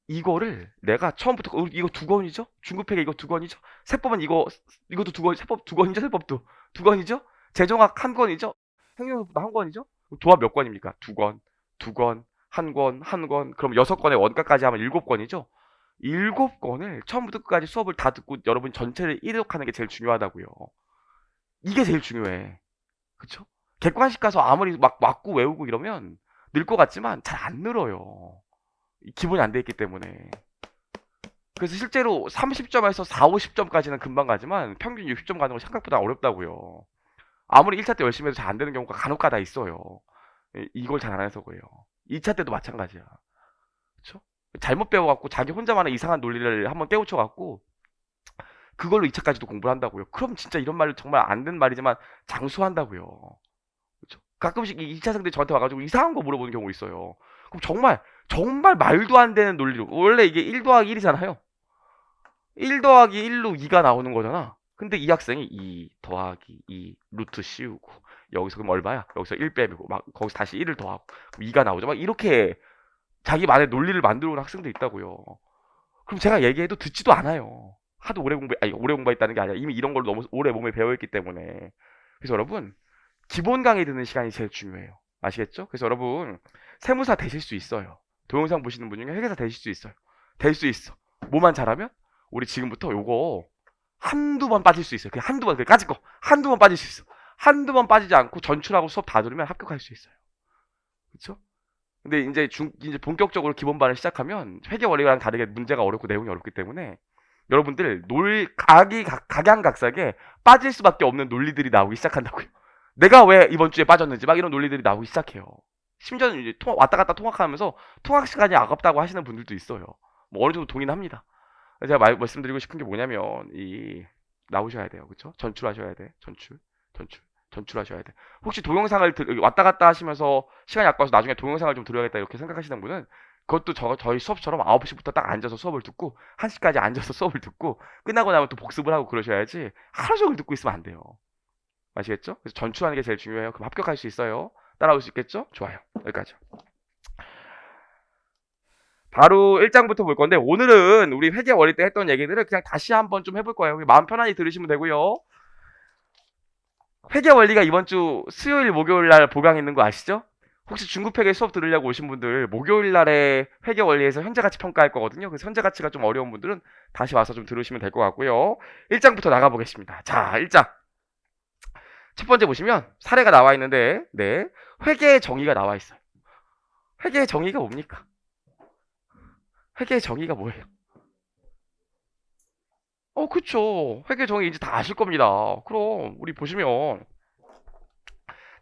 이거를 내가 처음부터 이거 두 권이죠? 중급회계 이거 두 권이죠? 세법은 이것도 두 권, 세법 두 권이죠? 세법도 두 권이죠? 재정학 한 권이죠? 행정학도 한 권이죠? 도합 몇 권입니까? 두 권, 두 권, 한 권, 한 권. 그럼 6권의 원가까지 하면 7권이죠? 7권을 처음부터 끝까지 수업을 다 듣고 여러분 전체를 이해독하는 게 제일 중요하다고요. 이게 제일 중요해. 그쵸? 객관식 가서 아무리 막 맞고 외우고 이러면 늘 것 같지만 잘 안 늘어요. 기본이 안 돼 있기 때문에. 그래서 실제로 30점에서 4, 50점까지는 금방 가지만 평균 60점 가는 건 생각보다 어렵다고요. 아무리 1차 때 열심히 해도 잘 안 되는 경우가 간혹가다 있어요. 이걸 잘 안 해서 그래요. 2차 때도 마찬가지야. 그쵸? 잘못 배워갖고 자기 혼자만의 이상한 논리를 한번 깨우쳐갖고 그걸로 2차까지도 공부를 한다고요. 그럼 진짜 이런 말 정말 안 된 말이지만 장수한다고요. 그쵸? 가끔씩 이 2차생들이 저한테 와가지고 이상한 거 물어보는 경우 있어요. 그럼 정말 말도 안 되는 논리로, 원래 이게 1 더하기 1이잖아요. 1 더하기 1로 2가 나오는 거잖아. 근데 이 학생이 2 더하기 2 루트 씌우고, 여기서 그럼 얼마야? 여기서 1 빼고, 막 거기서 다시 1을 더하고, 그럼 2가 나오죠. 막 이렇게 자기만의 논리를 만들어 온 학생도 있다고요. 그럼 제가 얘기해도 듣지도 않아요. 하도 오래 공부했다는 게 아니라 이미 이런 걸 너무 오래 몸에 배워있기 때문에. 그래서 여러분, 기본 강의 듣는 시간이 제일 중요해요. 아시겠죠? 그래서 여러분, 세무사 되실 수 있어요. 동영상 보시는 분 중에 회계사 되실 수 있어요. 될 수 있어. 뭐만 잘하면 우리 지금부터 요거 한두 번 빠질 수 있어요. 그냥 한두 번, 까짓 거 한두 번 빠질 수 있어. 한두 번 빠지지 않고 전출하고 수업 다 들으면 합격할 수 있어요. 그렇죠? 근데 이제 본격적으로 기본반을 시작하면 회계 원리랑 다르게 문제가 어렵고 내용이 어렵기 때문에 여러분들 각양각색에 빠질 수밖에 없는 논리들이 나오기 시작한다고요. 내가 왜 이번 주에 빠졌는지 막 이런 논리들이 나오기 시작해요. 심지어는 이제 왔다 갔다 통학하면서 통학 시간이 아깝다고 하시는 분들도 있어요. 뭐 어느 정도 동의는 합니다. 제가 말씀드리고 싶은 게 뭐냐면 나오셔야 돼요. 그렇죠? 전출하셔야 돼. 전출하셔야 돼. 혹시 동영상을 왔다 갔다 하시면서 시간이 아까워서 나중에 동영상을 좀 들어야겠다 이렇게 생각하시는 분은 그것도 저희 수업처럼 9시부터 딱 앉아서 수업을 듣고 1시까지 앉아서 수업을 듣고 끝나고 나면 또 복습을 하고 그러셔야지 하루 종일 듣고 있으면 안 돼요. 아시겠죠? 그래서 전출하는 게 제일 중요해요. 그럼 합격할 수 있어요. 따라올 수 있겠죠? 좋아요. 여기까지. 바로 1장부터 볼 건데 오늘은 우리 회계 원리 때 했던 얘기들을 그냥 다시 한번 좀 해볼 거예요. 마음 편안히 들으시면 되고요. 회계 원리가 이번 주 수요일, 목요일 날 보강 있는 거 아시죠? 혹시 중급회계 수업 들으려고 오신 분들 목요일 날에 회계 원리에서 현재가치 평가할 거거든요. 그래서 현재가치가 좀 어려운 분들은 다시 와서 좀 들으시면 될 것 같고요. 1장부터 나가보겠습니다. 자, 1장. 첫 번째 보시면 사례가 나와 있는데 네, 회계의 정의가 나와 있어요. 회계의 정의가 뭡니까? 회계의 정의가 뭐예요? 그쵸. 회계 정의 이제 다 아실 겁니다. 그럼 우리 보시면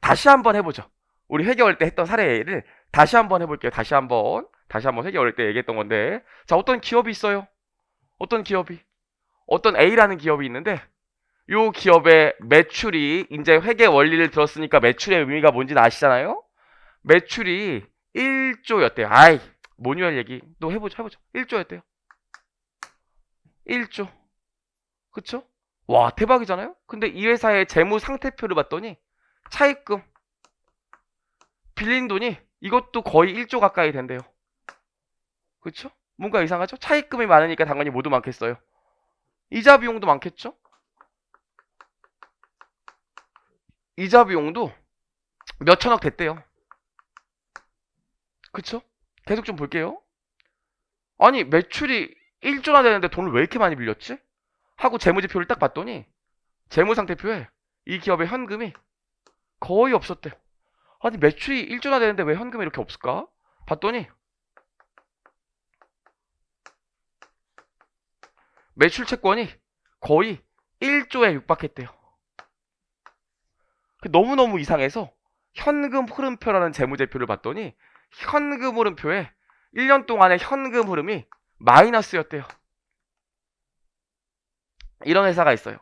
다시 한번 해보죠. 우리 회계할 때 했던 사례를 다시 한번 해볼게요. 다시 한번 회계할 때 얘기했던 건데, 자, 어떤 기업이 있어요. 어떤 A라는 기업이 있는데 요 기업의 매출이 이제 회계 원리를 들었으니까 매출의 의미가 뭔지는 아시잖아요. 매출이 1조였대요. 아이, 모뉴얼 얘기 또 해보죠. 1조였대요. 1조. 그쵸? 와, 대박이잖아요? 근데 이 회사의 재무 상태표를 봤더니 차입금, 빌린 돈이 이것도 거의 1조 가까이 된대요. 그쵸? 뭔가 이상하죠? 차입금이 많으니까 당연히 뭐도 많겠어요. 이자 비용도 많겠죠? 이자 비용도 몇천억 됐대요. 그쵸? 계속 좀 볼게요. 아니, 매출이 1조나 되는데 돈을 왜 이렇게 많이 빌렸지? 하고 재무지표를 딱 봤더니 재무상태표에 이 기업의 현금이 거의 없었대요. 아니, 매출이 1조나 되는데 왜 현금이 이렇게 없을까? 봤더니 매출 채권이 거의 1조에 육박했대요. 너무너무 이상해서 현금 흐름표라는 재무제표를 봤더니 현금 흐름표에 1년 동안의 현금 흐름이 마이너스였대요. 이런 회사가 있어요.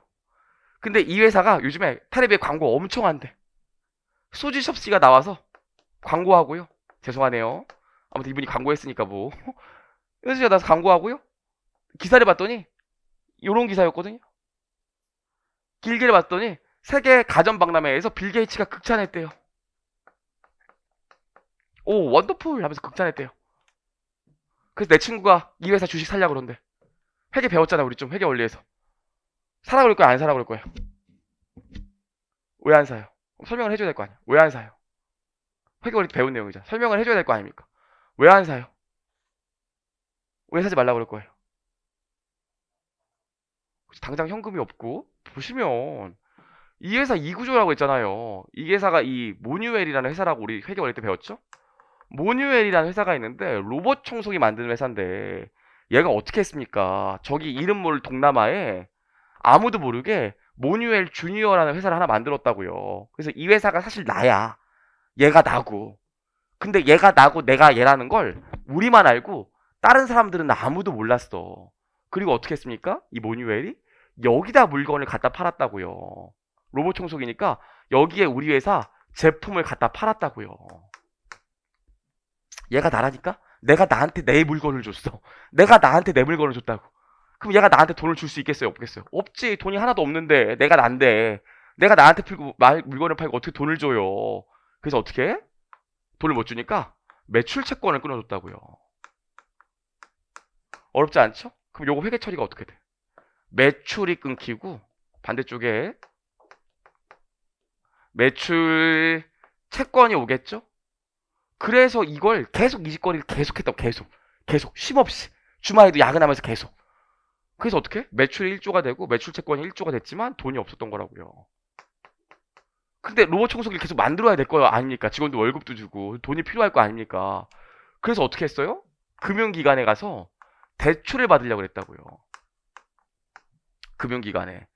근데 이 회사가 요즘에 텔레비에 광고 엄청 한대. 소지섭씨가 나와서 광고하고요. 죄송하네요. 아무튼 이분이 광고했으니까 뭐. 소지가 나와서 광고하고요. 기사를 봤더니 요런 기사였거든요. 길게 봤더니 세계 가전박람회에서 빌 게이츠가 극찬했대요. 오, 원더풀 하면서 극찬했대요. 그래서 내 친구가 이 회사 주식 살려고 그런대. 회계 배웠잖아, 우리 좀 회계 원리에서. 사라 그럴 거야, 안 사라 그럴 거야? 왜 안 사요? 설명을 해줘야 될 거 아니야. 왜 안 사요? 회계 원리 배운 내용이잖아. 설명을 해줘야 될 거 아닙니까? 왜 안 사요? 왜 사지 말라고 그럴 거예요? 당장 현금이 없고 보시면 이 회사 이구조라고 했잖아요. 이 회사가 이 모뉴웰이라는 회사라고 우리 회계 원리 때 배웠죠? 모뉴웰이라는 회사가 있는데 로봇 청소기 만드는 회사인데 얘가 어떻게 했습니까? 저기 이름 모를 동남아에 아무도 모르게 모뉴웰 주니어라는 회사를 하나 만들었다고요. 그래서 이 회사가 사실 나야. 얘가 나고. 근데 얘가 나고 내가 얘라는 걸 우리만 알고 다른 사람들은 아무도 몰랐어. 그리고 어떻게 했습니까? 이 모뉴웰이 여기다 물건을 갖다 팔았다고요. 로봇 청소기니까 여기에 우리 회사 제품을 갖다 팔았다고요. 얘가 나라니까? 내가 나한테 내 물건을 줬어. 내가 나한테 내 물건을 줬다고. 그럼 얘가 나한테 돈을 줄 수 있겠어요? 없겠어요? 없지. 돈이 하나도 없는데 내가 난데 내가 나한테 물건을 팔고 어떻게 돈을 줘요? 그래서 어떻게 해? 돈을 못 주니까 매출 채권을 끊어줬다고요. 어렵지 않죠? 그럼 요거 회계 처리가 어떻게 돼? 매출이 끊기고 반대쪽에 매출 채권이 오겠죠? 그래서 이걸 계속 이 짓거리를 계속했다고. 계속 쉼없이 주말에도 야근하면서 계속. 그래서 어떻게? 매출이 1조가 되고 매출 채권이 1조가 됐지만 돈이 없었던 거라고요. 근데 로봇 청소기를 계속 만들어야 될 거 아닙니까? 직원들 월급도 주고 돈이 필요할 거 아닙니까? 그래서 어떻게 했어요? 금융기관에 가서 대출을 받으려고 했다고요. 금융기관에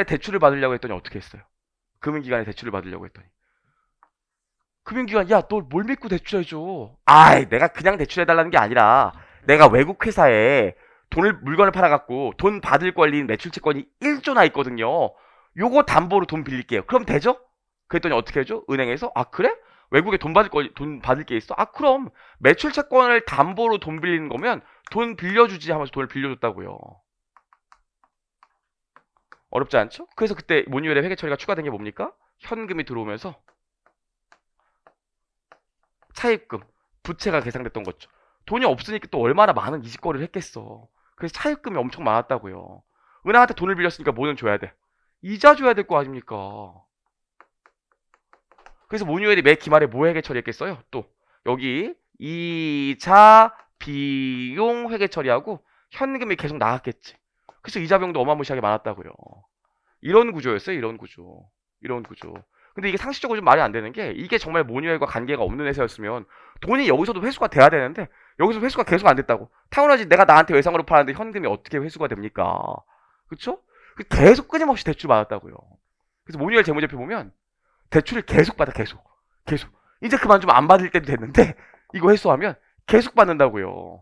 대출을 받으려고 했더니 어떻게 했어요? 금융기관에 대출을 받으려고 했더니 금융기관, 야, 너 뭘 믿고 대출해줘? 아이, 내가 그냥 대출해달라는 게 아니라 내가 외국 회사에 물건을 팔아갖고 돈 받을 권리인 매출채권이 1조나 있거든요. 요거 담보로 돈 빌릴게요. 그럼 되죠? 그랬더니 어떻게 해줘? 은행에서, 아, 그래? 외국에 돈 받을 게 있어? 아, 그럼 매출채권을 담보로 돈 빌리는 거면 돈 빌려주지 하면서 돈을 빌려줬다고요. 어렵지 않죠? 그래서 그때 모뉴얼에 회계 처리가 추가된 게 뭡니까? 현금이 들어오면서 차입금, 부채가 계상됐던 거죠. 돈이 없으니까 또 얼마나 많은 이직거리를 했겠어. 그래서 차입금이 엄청 많았다고요. 은행한테 돈을 빌렸으니까 뭐는 줘야 돼? 이자 줘야 될 거 아닙니까? 그래서 모뉴얼이 매 기말에 뭐 회계 처리했겠어요? 또 여기 이자, 비용 회계 처리하고 현금이 계속 나갔겠지. 그래서 이자 비용도 어마무시하게 많았다고요. 이런 구조였어요. 이런 구조. 근데 이게 상식적으로 좀 말이 안 되는 게 이게 정말 모뉴얼과 관계가 없는 회사였으면 돈이 여기서도 회수가 돼야 되는데 여기서 회수가 계속 안 됐다고. 당연하지. 내가 나한테 외상으로 팔았는데 현금이 어떻게 회수가 됩니까? 그쵸? 계속 끊임없이 대출 받았다고요. 그래서 모뉴얼 재무제표 보면 대출을 계속 받아. 계속. 이제 그만 좀 안 받을 때도 됐는데 이거 회수하면 계속 받는다고요.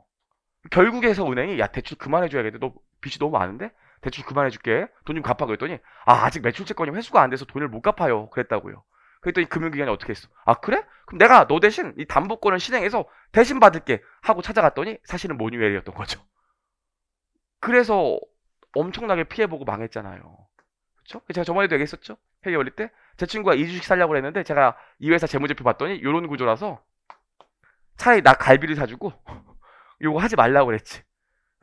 결국에서 은행이 야 대출 그만해줘야겠다. 너 빚이 너무 많은데 대출 그만해줄게. 돈 좀 갚아. 그랬더니 아 아직 매출채권이 회수가 안 돼서 돈을 못 갚아요. 그랬다고요. 그랬더니 금융기관이 어떻게 했어? 아 그래? 그럼 내가 너 대신 이 담보권을 실행해서 대신 받을게 하고 찾아갔더니 사실은 모뉴얼이었던 거죠. 그래서 엄청나게 피해보고 망했잖아요. 그쵸? 제가 저번에도 얘기했었죠? 회계 올릴 때 제 친구가 2주식 살려고 했는데 제가 이 회사 재무제표 봤더니 요런 구조라서 차라리 나 갈비를 사주고 요거 하지 말라고 그랬지.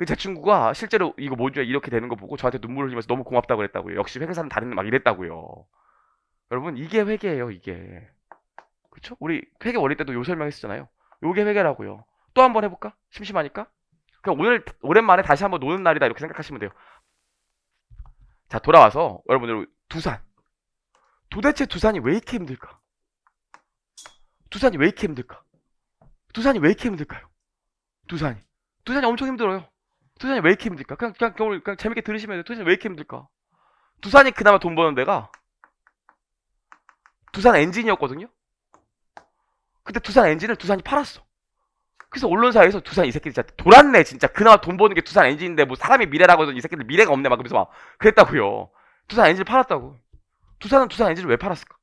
제 친구가 실제로 이거 뭐죠? 이렇게 되는 거 보고 저한테 눈물을 흘리면서 너무 고맙다고 그랬다고요. 역시 회계사는 다른 막 이랬다고요. 여러분 이게 회계예요, 이게. 그쵸? 우리 회계 올릴 때도 요 설명했었잖아요. 요게 회계라고요. 또 한번 해볼까? 심심하니까. 그냥 오늘 오랜만에 다시 한번 노는 날이다 이렇게 생각하시면 돼요. 자 돌아와서 여러분들 두산. 도대체 두산이 왜 이렇게 힘들까? 두산이 왜 이렇게 힘들까? 두산이 왜 이렇게 힘들까요? 두산이 엄청 힘들어요. 두산이 왜 이렇게 힘들까? 그냥 재밌게 들으시면 돼요. 두산이 왜 이렇게 힘들까? 두산이 그나마 돈 버는 데가 두산 엔진이었거든요. 근데 두산 엔진을 두산이 팔았어. 그래서 언론사에서 두산 이 새끼들 진짜 돌았네 진짜. 그나마 돈 버는 게 두산 엔진인데 뭐 사람이 미래라고 해서 이 새끼들 미래가 없네 막 그러면서 막 그랬다고요. 두산 엔진을 팔았다고. 두산은 두산 엔진을 왜 팔았을까?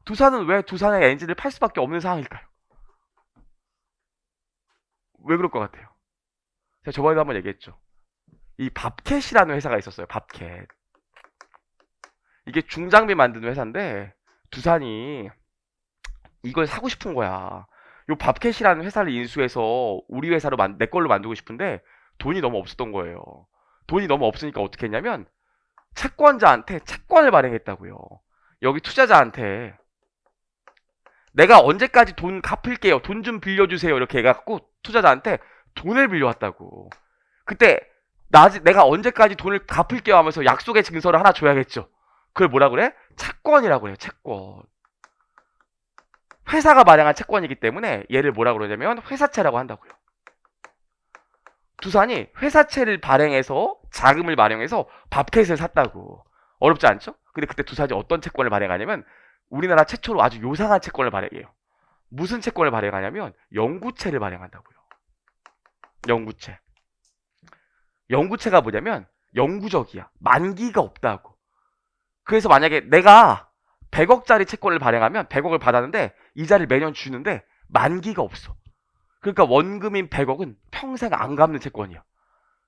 두산은 왜 두산의 엔진을 팔 수밖에 없는 상황일까요? 왜 그럴 것 같아요? 제가 저번에도 한번 얘기했죠. 이 밥캣이라는 회사가 있었어요. 밥캣. 이게 중장비 만드는 회사인데 두산이 이걸 사고 싶은 거야. 요 밥캣이라는 회사를 인수해서 우리 회사로 내 걸로 만들고 싶은데 돈이 너무 없었던 거예요. 돈이 너무 없으니까 어떻게 했냐면 채권자한테 채권을 발행했다고요. 여기 투자자한테 내가 언제까지 돈 갚을게요. 돈 좀 빌려주세요. 이렇게 해갖고 투자자한테 돈을 빌려왔다고. 그때 내가 언제까지 돈을 갚을게요 하면서 약속의 증서를 하나 줘야겠죠. 그걸 뭐라 그래? 채권이라고 그래요. 채권. 회사가 발행한 채권이기 때문에 얘를 뭐라 그러냐면 회사채라고 한다고요. 두산이 회사채를 발행해서 자금을 마련해서 밥캣을 샀다고. 어렵지 않죠? 근데 그때 두산이 어떤 채권을 발행하냐면 우리나라 최초로 아주 요상한 채권을 발행해요. 무슨 채권을 발행하냐면 영구채를 발행한다고요. 영구채. 영구채가 뭐냐면 영구적이야. 만기가 없다고. 그래서 만약에 내가 100억짜리 채권을 발행하면 100억을 받았는데 이자를 매년 주는데 만기가 없어. 그러니까 원금인 100억은 평생 안 갚는 채권이야.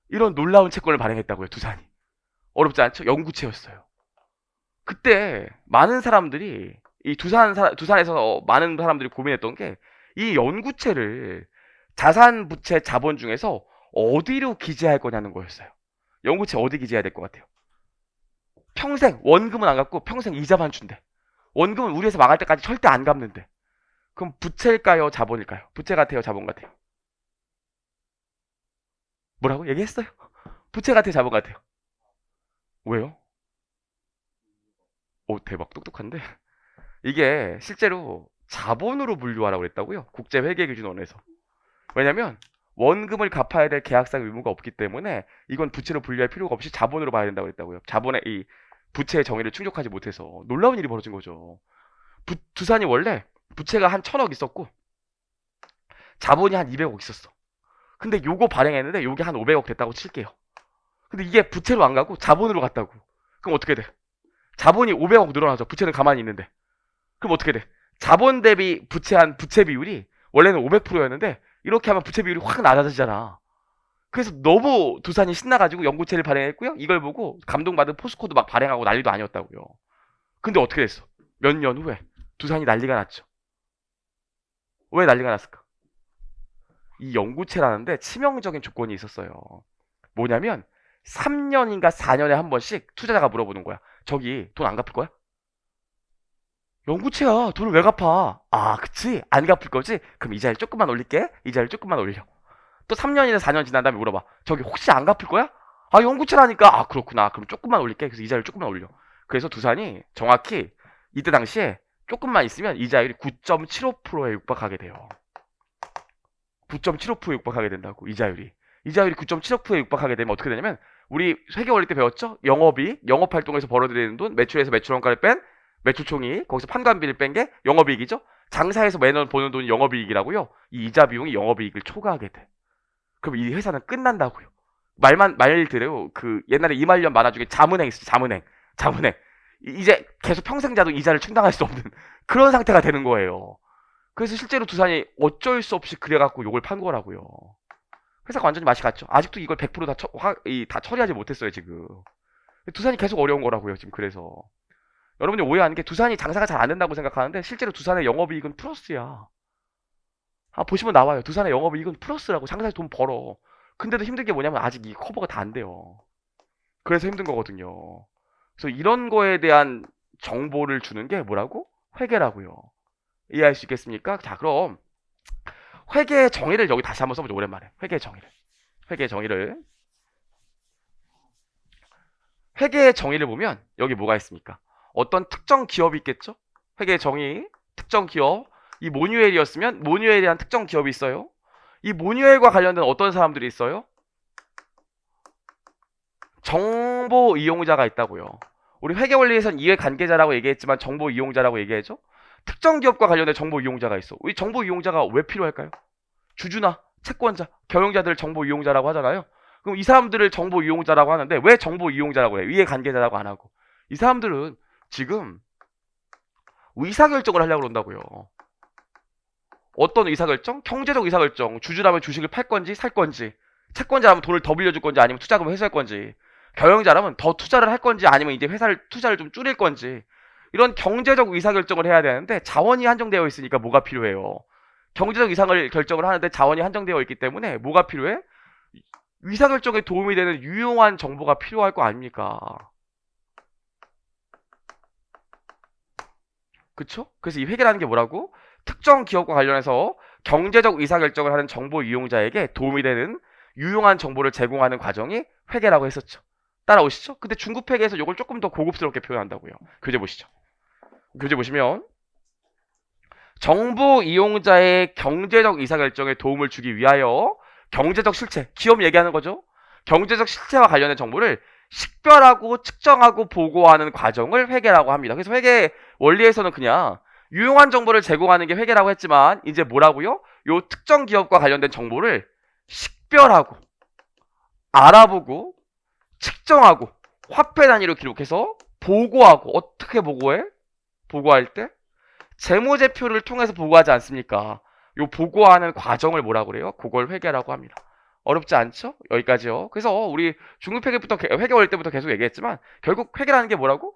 이런 놀라운 채권을 발행했다고요, 두산이. 어렵지 않죠? 영구채였어요. 그때 많은 사람들이 이 두산에서 많은 사람들이 고민했던 게 이 연구채를 자산, 부채, 자본 중에서 어디로 기재할 거냐는 거였어요. 연구채 어디 기재해야 될 것 같아요? 평생 원금은 안 갚고 평생 이자만 준대. 원금은 우리 회사 망할 때까지 절대 안 갚는데. 그럼 부채일까요? 자본일까요? 부채 같아요? 자본 같아요? 뭐라고? 얘기했어요. 부채 같아요? 자본 같아요? 왜요? 오, 대박 똑똑한데. 이게 실제로 자본으로 분류하라고 그랬다고요. 국제회계기준원에서. 왜냐면 원금을 갚아야 될 계약상 의무가 없기 때문에 이건 부채로 분류할 필요가 없이 자본으로 봐야 된다고 그랬다고요. 자본의 이 부채의 정의를 충족하지 못해서 놀라운 일이 벌어진 거죠. 두산이 원래 부채가 한 1000억 있었고 자본이 한 200억 있었어. 근데 요거 발행했는데 요게 한 500억 됐다고 칠게요. 근데 이게 부채로 안 가고 자본으로 갔다고. 그럼 어떻게 돼? 자본이 500억 늘어나죠. 부채는 가만히 있는데. 그럼 어떻게 돼? 자본 대비 부채한 부채 비율이 원래는 500%였는데 이렇게 하면 부채 비율이 확 낮아지잖아. 그래서 너무 두산이 신나가지고 연구체를 발행했고요. 이걸 보고 감동받은 포스코도 막 발행하고 난리도 아니었다고요. 근데 어떻게 됐어? 몇 년 후에 두산이 난리가 났죠. 왜 난리가 났을까? 이 연구체라는데 치명적인 조건이 있었어요. 뭐냐면 3년인가 4년에 한 번씩 투자자가 물어보는 거야. 저기 돈 안 갚을 거야? 연구체야. 돈을 왜 갚아? 아, 그치? 안 갚을 거지? 그럼 이자를 조금만 올릴게. 이자를 조금만 올려. 또 3년이나 4년 지난 다음에 물어봐. 저기 혹시 안 갚을 거야? 아, 연구체라니까. 아, 그렇구나. 그럼 조금만 올릴게. 그래서 이자를 조금만 올려. 그래서 두산이 정확히 이때 당시에 조금만 있으면 이자율이 9.75%에 육박하게 돼요. 9.75%에 육박하게 된다고. 이자율이 9.75%에 육박하게 되면 어떻게 되냐면 우리 회계 원리 때 배웠죠? 영업이익, 영업활동에서 벌어들이는 돈, 매출에서 매출원가를 뺀 매출총이익, 거기서 판관비를 뺀 게 영업이익이죠? 장사에서 매년 버는 돈이 영업이익이라고요? 이 이자 비용이 영업이익을 초과하게 돼. 그럼 이 회사는 끝난다고요. 말들어요. 그 옛날에 이말년 만화 중에 자문행 있었죠. 자문행. 이제 계속 평생 자도 이자를 충당할 수 없는 그런 상태가 되는 거예요. 그래서 실제로 두산이 어쩔 수 없이 그래갖고 욕을 판 거라고요. 회사가 완전히 맛이 갔죠. 아직도 이걸 100%다 다 처리하지 못했어요, 지금. 두산이 계속 어려운 거라고요, 지금. 그래서 여러분이 오해하는 게 두산이 장사가 잘 안 된다고 생각하는데 실제로 두산의 영업이익은 플러스야. 아, 보시면 나와요. 두산의 영업이익은 플러스라고. 장사에서 돈 벌어. 근데도 힘든 게 뭐냐면 아직 이 커버가 다 안 돼요. 그래서 힘든 거거든요. 그래서 이런 거에 대한 정보를 주는 게 뭐라고? 회계라고요. 이해할 수 있겠습니까? 자, 그럼 회계의 정의를 여기 다시 한번 써보죠. 오랜만에. 회계의 정의를 보면 여기 뭐가 있습니까? 어떤 특정 기업이 있겠죠? 회계의 정의, 특정 기업. 이 모뉴엘이었으면 모뉴엘이란 특정 기업이 있어요. 이 모뉴엘과 관련된 어떤 사람들이 있어요? 정보 이용자가 있다고요. 우리 회계원리에선 이해 관계자라고 얘기했지만 정보 이용자라고 얘기해죠. 특정 기업과 관련된 정보 이용자가 있어. 우리 정보 이용자가 왜 필요할까요? 주주나 채권자, 경영자들을 정보 이용자라고 하잖아요. 그럼 이 사람들을 정보 이용자라고 하는데 왜 정보 이용자라고 해요? 이해 관계자라고 안 하고. 이 사람들은 지금 의사결정을 하려고 그런다고요. 어떤 의사결정? 경제적 의사결정. 주주라면 주식을 팔 건지 살 건지, 채권자라면 돈을 더 빌려줄 건지 아니면 투자금을 회수할 건지, 경영자라면 더 투자를 할 건지 아니면 이제 투자를 좀 줄일 건지, 이런 경제적 의사결정을 해야 되는데 자원이 한정되어 있으니까 뭐가 필요해요? 경제적 이상을 결정을 하는데 자원이 한정되어 있기 때문에 뭐가 필요해? 의사결정에 도움이 되는 유용한 정보가 필요할 거 아닙니까? 그쵸? 그래서 이 회계라는 게 뭐라고? 특정 기업과 관련해서 경제적 의사결정을 하는 정보 이용자에게 도움이 되는 유용한 정보를 제공하는 과정이 회계라고 했었죠. 따라오시죠? 근데 중급 회계에서 이걸 조금 더 고급스럽게 표현한다고요. 교재 보시죠. 교재 보시면 정보 이용자의 경제적 의사결정에 도움을 주기 위하여 경제적 실체, 기업 얘기하는 거죠. 경제적 실체와 관련된 정보를 식별하고 측정하고 보고하는 과정을 회계라고 합니다. 그래서 회계 원리에서는 그냥 유용한 정보를 제공하는 게 회계라고 했지만 이제 뭐라고요? 요 특정 기업과 관련된 정보를 식별하고 알아보고 측정하고 화폐 단위로 기록해서 보고하고 어떻게 보고해? 보고할 때 재무제표를 통해서 보고하지 않습니까? 요 보고하는 과정을 뭐라고 그래요? 그걸 회계라고 합니다. 어렵지 않죠? 여기까지요. 그래서 우리 중급회계부터 회계 올 때부터 계속 얘기했지만 결국 회계라는 게 뭐라고?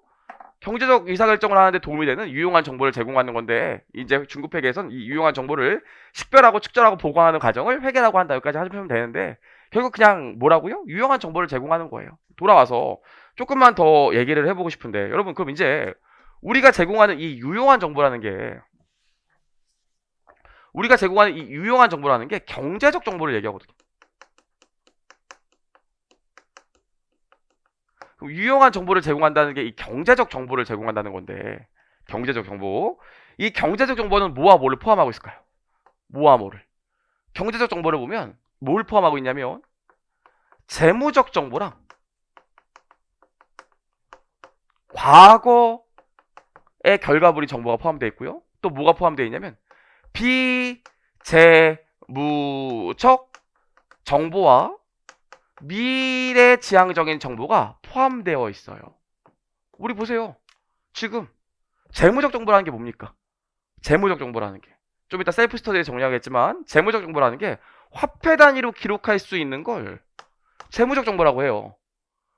경제적 의사결정을 하는데 도움이 되는 유용한 정보를 제공하는 건데 이제 중급회계에선 이 유용한 정보를 식별하고 측정하고 보고하는 과정을 회계라고 한다. 여기까지 하시면 되는데 결국 그냥 뭐라고요? 유용한 정보를 제공하는 거예요. 돌아와서 조금만 더 얘기를 해보고 싶은데 여러분 그럼 이제 우리가 제공하는 이 유용한 정보라는 게 우리가 제공하는 이 유용한 정보라는 게 경제적 정보를 얘기하거든요. 그럼 유용한 정보를 제공한다는 게 이 경제적 정보를 제공한다는 건데 경제적 정보 이 경제적 정보는 뭐와 뭐를 포함하고 있을까요? 뭐와 뭐를 경제적 정보를 보면 뭘 포함하고 있냐면 재무적 정보랑 과거의 결과물이 정보가 포함되어 있고요. 또 뭐가 포함되어 있냐면 비재무적 정보와 미래지향적인 정보가 포함되어 있어요. 우리 보세요. 지금 재무적 정보라는 게 뭡니까? 재무적 정보라는 게. 좀 이따 셀프 스터디에 정리하겠지만 재무적 정보라는 게 화폐 단위로 기록할 수 있는 걸 재무적 정보라고 해요.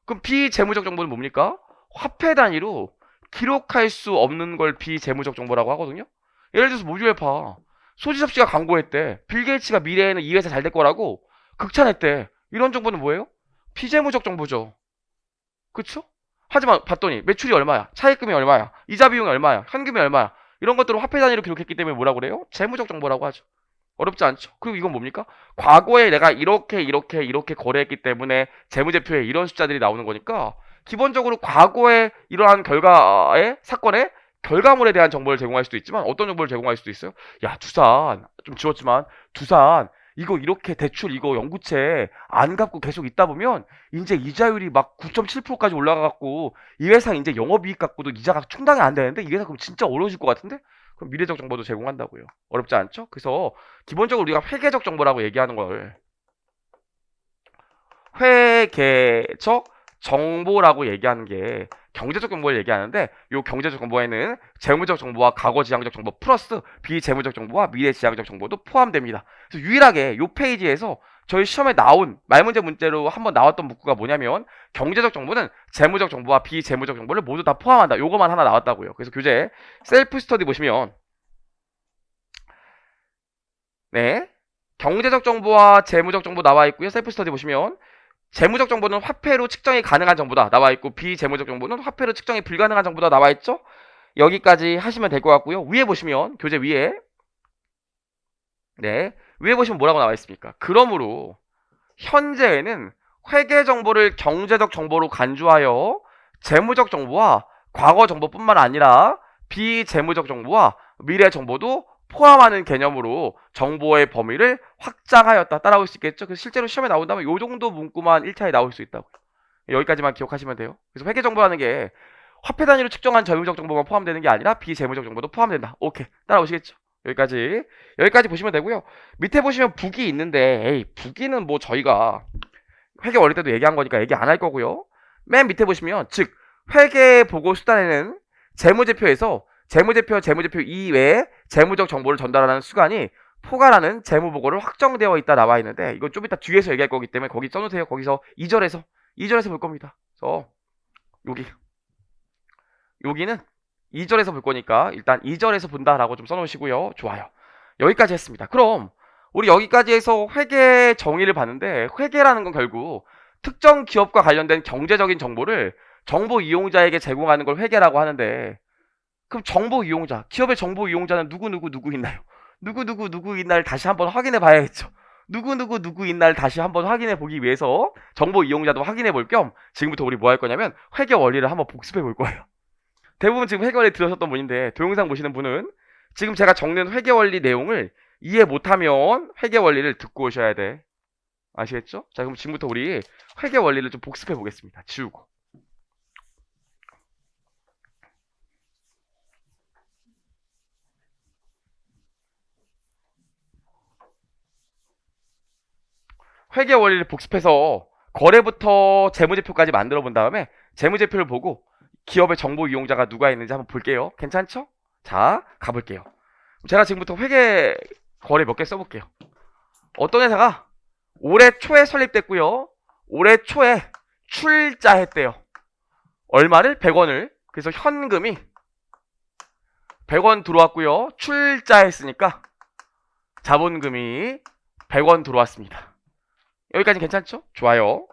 그럼 비재무적 정보는 뭡니까? 화폐 단위로 기록할 수 없는 걸 비재무적 정보라고 하거든요. 예를 들어서 모듈파 소지섭 씨가 광고했대. 빌 게이츠가 미래에는 이 회사 잘 될 거라고 극찬했대. 이런 정보는 뭐예요? 비재무적 정보죠. 그쵸? 하지만 봤더니 매출이 얼마야? 차입금이 얼마야? 이자 비용이 얼마야? 현금이 얼마야? 이런 것들을 화폐 단위로 기록했기 때문에 뭐라고 그래요? 재무적 정보라고 하죠. 어렵지 않죠? 그리고 이건 뭡니까? 과거에 내가 이렇게 거래했기 때문에 재무제표에 이런 숫자들이 나오는 거니까 기본적으로 과거에 이러한 결과의 사건의 결과물에 대한 정보를 제공할 수도 있지만 어떤 정보를 제공할 수도 있어요? 야, 두산 좀 지웠지만 두산 이거 이렇게 대출 이거 연구채 안 갚고 계속 있다 보면 이제 이자율이 막 9.7%까지 올라가갖고 이 회사 이제 영업이익 갖고도 이자가 충당이 안 되는데 이 회사 그럼 진짜 어려워질 것 같은데? 그럼 미래적 정보도 제공한다고요. 어렵지 않죠? 그래서 기본적으로 우리가 회계적 정보라고 얘기하는 걸 회계적 정보라고 얘기하는 게 경제적 정보를 얘기하는데 이 경제적 정보에는 재무적 정보와 과거지향적 정보 플러스 비재무적 정보와 미래지향적 정보도 포함됩니다. 그래서 유일하게 이 페이지에서 저희 시험에 나온 말문제 문제로 한번 나왔던 문구가 뭐냐면 경제적 정보는 재무적 정보와 비재무적 정보를 모두 다 포함한다. 요거만 하나 나왔다고요. 그래서 교재 셀프 스터디 보시면 네 경제적 정보와 재무적 정보 나와 있고요. 셀프 스터디 보시면 재무적 정보는 화폐로 측정이 가능한 정보다 나와 있고 비재무적 정보는 화폐로 측정이 불가능한 정보다 나와 있죠. 여기까지 하시면 될 것 같고요. 위에 보시면 교재 위에 네 위에 보시면 뭐라고 나와 있습니까? 그러므로 현재에는 회계 정보를 경제적 정보로 간주하여 재무적 정보와 과거 정보뿐만 아니라 비재무적 정보와 미래 정보도 포함하는 개념으로 정보의 범위를 확장하였다. 따라올 수 있겠죠? 그래서 실제로 시험에 나온다면 이 정도 문구만 1차에 나올 수 있다고요. 여기까지만 기억하시면 돼요. 그래서 회계 정보라는 게 화폐 단위로 측정한 재무적 정보가 포함되는 게 아니라 비재무적 정보도 포함된다. 오케이. 따라오시겠죠? 여기까지 보시면 되고요. 밑에 보시면 북이 있는데 에이 북이는 뭐 저희가 회계 원리 때도 얘기한 거니까 얘기 안 할 거고요. 맨 밑에 보시면 즉 회계 보고 수단에는 재무제표에서 재무제표 이외에 재무적 정보를 전달하는 수간이 포괄하는 재무보고를 확정되어 있다 나와 있는데 이건 좀 이따 뒤에서 얘기할 거기 때문에 거기 써놓으세요. 거기서 2절에서 볼 겁니다. 그래서 여기는 2절에서 볼 거니까 일단 2절에서 본다라고 좀 써놓으시고요. 좋아요. 여기까지 했습니다. 그럼 우리 여기까지 해서 회계 정의를 봤는데 회계라는 건 결국 특정 기업과 관련된 경제적인 정보를 정보 이용자에게 제공하는 걸 회계라고 하는데 그럼 정보 이용자, 기업의 정보 이용자는 누구 있나요? 누구 있나를 다시 한번 확인해 봐야겠죠. 누구 있나를 다시 한번 확인해 보기 위해서 정보 이용자도 확인해 볼 겸 지금부터 우리 뭐 할 거냐면 회계 원리를 한번 복습해 볼 거예요. 대부분 지금 회계 원리 들으셨던 분인데 동영상 보시는 분은 지금 제가 적는 회계 원리 내용을 이해 못하면 회계 원리를 듣고 오셔야 돼. 아시겠죠? 자, 그럼 지금부터 우리 회계 원리를 좀 복습해 보겠습니다. 지우고. 회계 원리를 복습해서 거래부터 재무제표까지 만들어 본 다음에 재무제표를 보고 기업의 정보 이용자가 누가 있는지 한번 볼게요. 괜찮죠? 자, 가볼게요. 제가 지금부터 회계 거래 몇 개 써볼게요. 어떤 회사가 올해 초에 설립됐고요. 올해 초에 출자했대요. 얼마를? 100원을. 그래서 현금이 100원 들어왔고요. 출자했으니까 자본금이 100원 들어왔습니다. 여기까지 괜찮죠? 좋아요.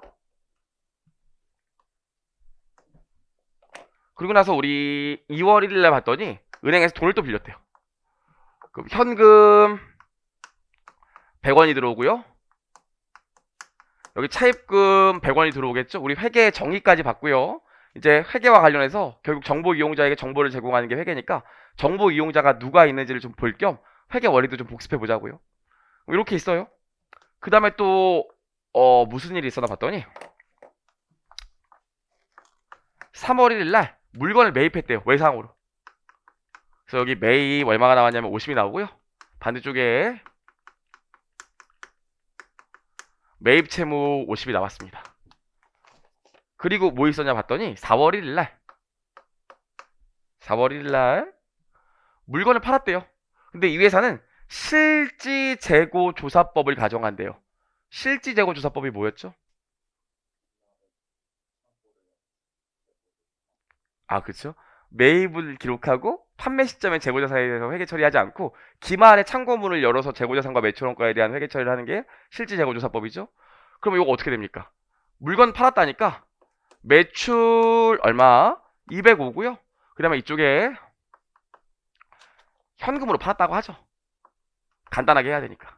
그리고 나서 우리 2월 1일날 봤더니 은행에서 돈을 또 빌렸대요. 그럼 현금 100원이 들어오고요. 여기 차입금 100원이 들어오겠죠? 우리 회계 정의까지 봤고요. 이제 회계와 관련해서 결국 정보 이용자에게 정보를 제공하는 게 회계니까 정보 이용자가 누가 있는지를 좀 볼 겸 회계 원리도 좀 복습해 보자고요. 이렇게 있어요. 그 다음에 또 무슨 일이 있었나 봤더니 3월 1일날 물건을 매입했대요. 외상으로. 그래서 여기 매입 얼마가 나왔냐면 50이 나오고요. 반대쪽에 매입 채무 50이 나왔습니다. 그리고 뭐 있었냐 봤더니 4월 1일날 물건을 팔았대요. 근데 이 회사는 실지재고조사법을 가정한대요. 실지재고조사법이 뭐였죠? 아, 그쵸? 매입을 기록하고 판매 시점의 재고자산에 대해서 회계 처리하지 않고 기말에 참고문을 열어서 재고자산과 매출원가에 대한 회계 처리를 하는 게 실지재고조사법이죠. 그럼 이거 어떻게 됩니까? 물건 팔았다니까 매출 얼마? 205고요. 그 다음에 이쪽에 현금으로 팔았다고 하죠. 간단하게 해야 되니까.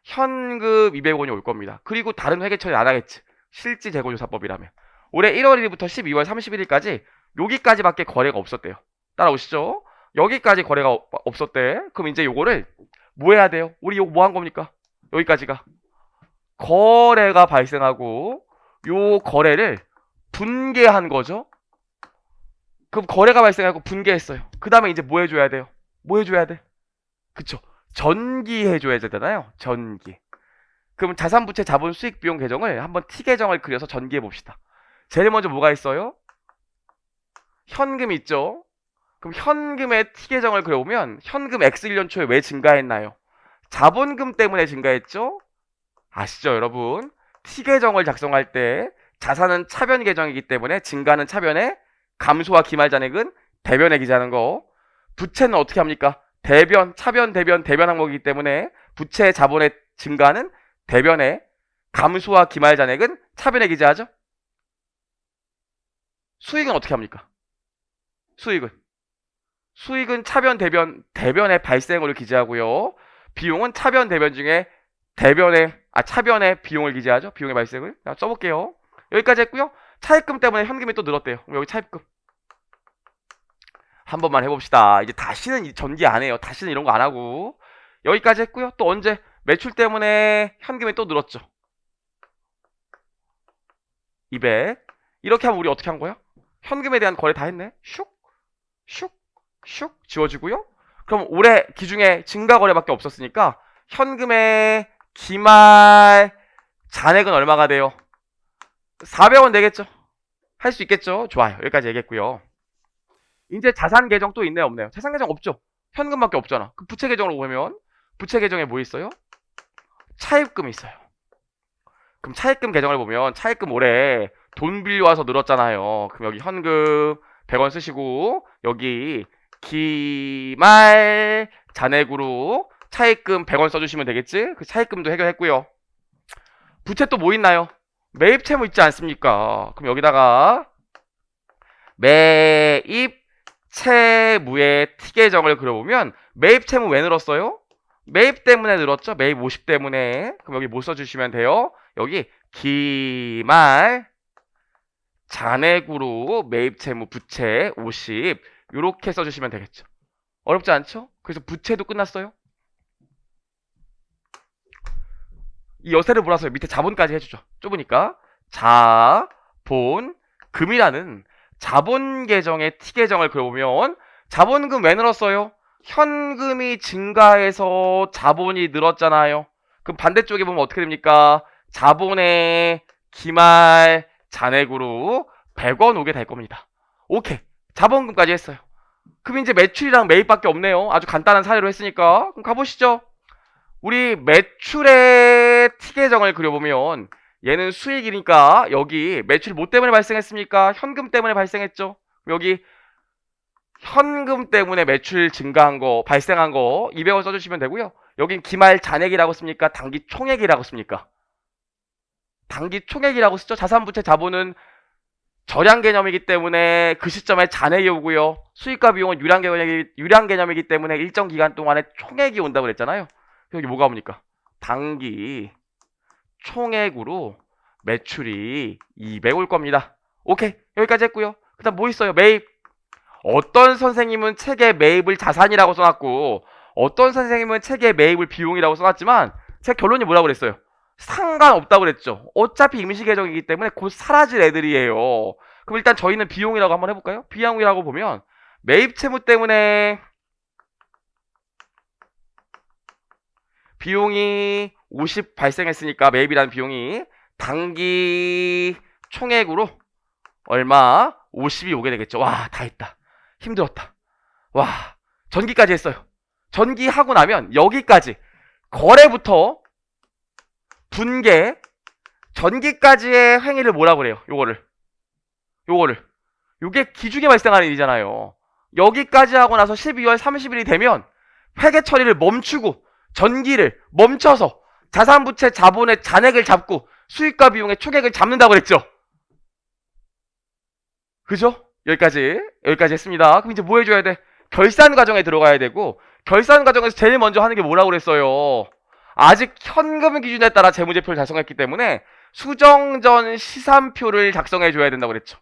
현금 200원이 올 겁니다. 그리고 다른 회계 처리 안 하겠지. 실지재고조사법이라면. 올해 1월 1일부터 12월 31일까지 여기까지밖에 거래가 없었대요. 따라오시죠? 여기까지 거래가 없었대. 그럼 이제 요거를 뭐 해야 돼요? 우리 요거 뭐 한 겁니까? 여기까지가 거래가 발생하고 요 거래를 분개한 거죠. 그럼 거래가 발생하고 분개했어요. 그 다음에 이제 뭐 해줘야 돼요? 뭐 해줘야 돼? 그쵸? 전기해줘야 되잖아요. 전기. 그럼 자산부채 자본 수익 비용 계정을 한번 T 계정을 그려서 전기해 봅시다. 제일 먼저 뭐가 있어요? 현금이 있죠. 그럼 현금의 T 계정을 그려보면 현금 X 1년 초에 왜 증가했나요? 자본금 때문에 증가했죠? 아시죠, 여러분? T 계정을 작성할 때 자산은 차변 계정이기 때문에 증가는 차변에 감소와 기말 잔액은 대변에 기재하는 거. 부채는 어떻게 합니까? 대변, 차변, 대변 항목이기 때문에 부채 자본의 증가는 대변에, 감소와 기말 잔액은 차변에 기재하죠. 수익은 어떻게 합니까? 수익은 차변, 대변의 발생으로 기재하고요. 비용은 차변, 대변 중에 차변의 비용을 기재하죠. 비용의 발생을. 써볼게요. 여기까지 했고요. 차입금 때문에 현금이 또 늘었대요. 그럼 여기 차입금. 한 번만 해봅시다. 이제 다시는 전기 안 해요. 다시는 이런 거 안 하고. 여기까지 했고요. 또 언제? 매출 때문에 현금이 또 늘었죠. 200. 이렇게 하면 우리 어떻게 한 거야? 현금에 대한 거래 다 했네. 슉 지워지고요. 그럼 올해 기중에 증가 거래밖에 없었으니까 현금의 기말 잔액은 얼마가 돼요? 400원 되겠죠? 할 수 있겠죠? 좋아요. 여기까지 얘기했고요. 이제 자산 계정 또 있나요, 없나요? 자산 계정 없죠? 현금밖에 없잖아. 그 부채 계정으로 보면 부채 계정에 뭐 있어요? 차입금이 있어요. 그럼 차입금 계정을 보면 차입금 올해 돈 빌려와서 늘었잖아요. 그럼 여기 현금 100원 쓰시고 여기 기말 잔액으로 차입금 100원 써주시면 되겠지? 그 차입금도 해결했고요. 부채 또 뭐 있나요? 매입 채무 있지 않습니까? 그럼 여기다가 매입 채무의 T 계정을 그려보면 매입 채무 왜 늘었어요? 매입 때문에 늘었죠? 매입 50 때문에. 그럼 여기 뭐 써주시면 돼요? 여기 기말 잔액으로 매입 채무 부채 50 이렇게 써주시면 되겠죠. 어렵지 않죠? 그래서 부채도 끝났어요. 이 여세를 몰아서 밑에 자본까지 해주죠. 좁으니까 자본금이라는 자본 계정의 T 계정을 그려보면 자본금 왜 늘었어요? 현금이 증가해서 자본이 늘었잖아요. 그럼 반대쪽에 보면 어떻게 됩니까? 자본의 기말 잔액으로 100원 오게 될 겁니다. 오케이. 자본금까지 했어요. 그럼 이제 매출이랑 매입밖에 없네요. 아주 간단한 사례로 했으니까. 그럼 가보시죠. 우리 매출의 T 계정을 그려보면 얘는 수익이니까 여기 매출 뭐 때문에 발생했습니까? 현금 때문에 발생했죠. 여기 현금 때문에 매출 증가한 거, 발생한 거 200원 써주시면 되고요. 여긴 기말 잔액이라고 씁니까? 단기 총액이라고 씁니까? 단기 총액이라고 쓰죠. 자산부채 자본은 절약 개념이기 때문에 그 시점에 잔액이 오고요. 수익과 비용은 유량 개념이기 때문에 일정 기간 동안에 총액이 온다고 그랬잖아요. 여기 뭐가 옵니까? 단기 총액으로 매출이 200 올 겁니다. 오케이, 여기까지 했고요. 그 다음 뭐 있어요? 매입. 어떤 선생님은 책에 매입을 자산이라고 써놨고 어떤 선생님은 책에 매입을 비용이라고 써놨지만 제 결론이 뭐라고 그랬어요? 상관없다고 그랬죠. 어차피 임시계정이기 때문에 곧 사라질 애들이에요. 그럼 일단 저희는 비용이라고 한번 해볼까요? 비용이라고 보면 매입 채무 때문에 비용이 50 발생했으니까 매입이라는 비용이 단기 총액으로 얼마? 50이 오게 되겠죠. 와, 다 했다. 힘들었다. 와, 전기까지 했어요. 전기하고 나면 여기까지 거래부터 분계, 전기까지의 행위를 뭐라고 그래요? 요게 기중에 발생하는 일이잖아요. 여기까지 하고 나서 12월 30일이 되면 회계 처리를 멈추고 전기를 멈춰서 자산부채 자본의 잔액을 잡고 수익과 비용의 총액을 잡는다고 그랬죠. 그죠? 여기까지 했습니다. 그럼 이제 뭐 해줘야 돼? 결산 과정에 들어가야 되고 결산 과정에서 제일 먼저 하는 게 뭐라고 그랬어요? 아직 현금 기준에 따라 재무제표를 작성했기 때문에 수정전 시산표를 작성해 줘야 된다고 그랬죠.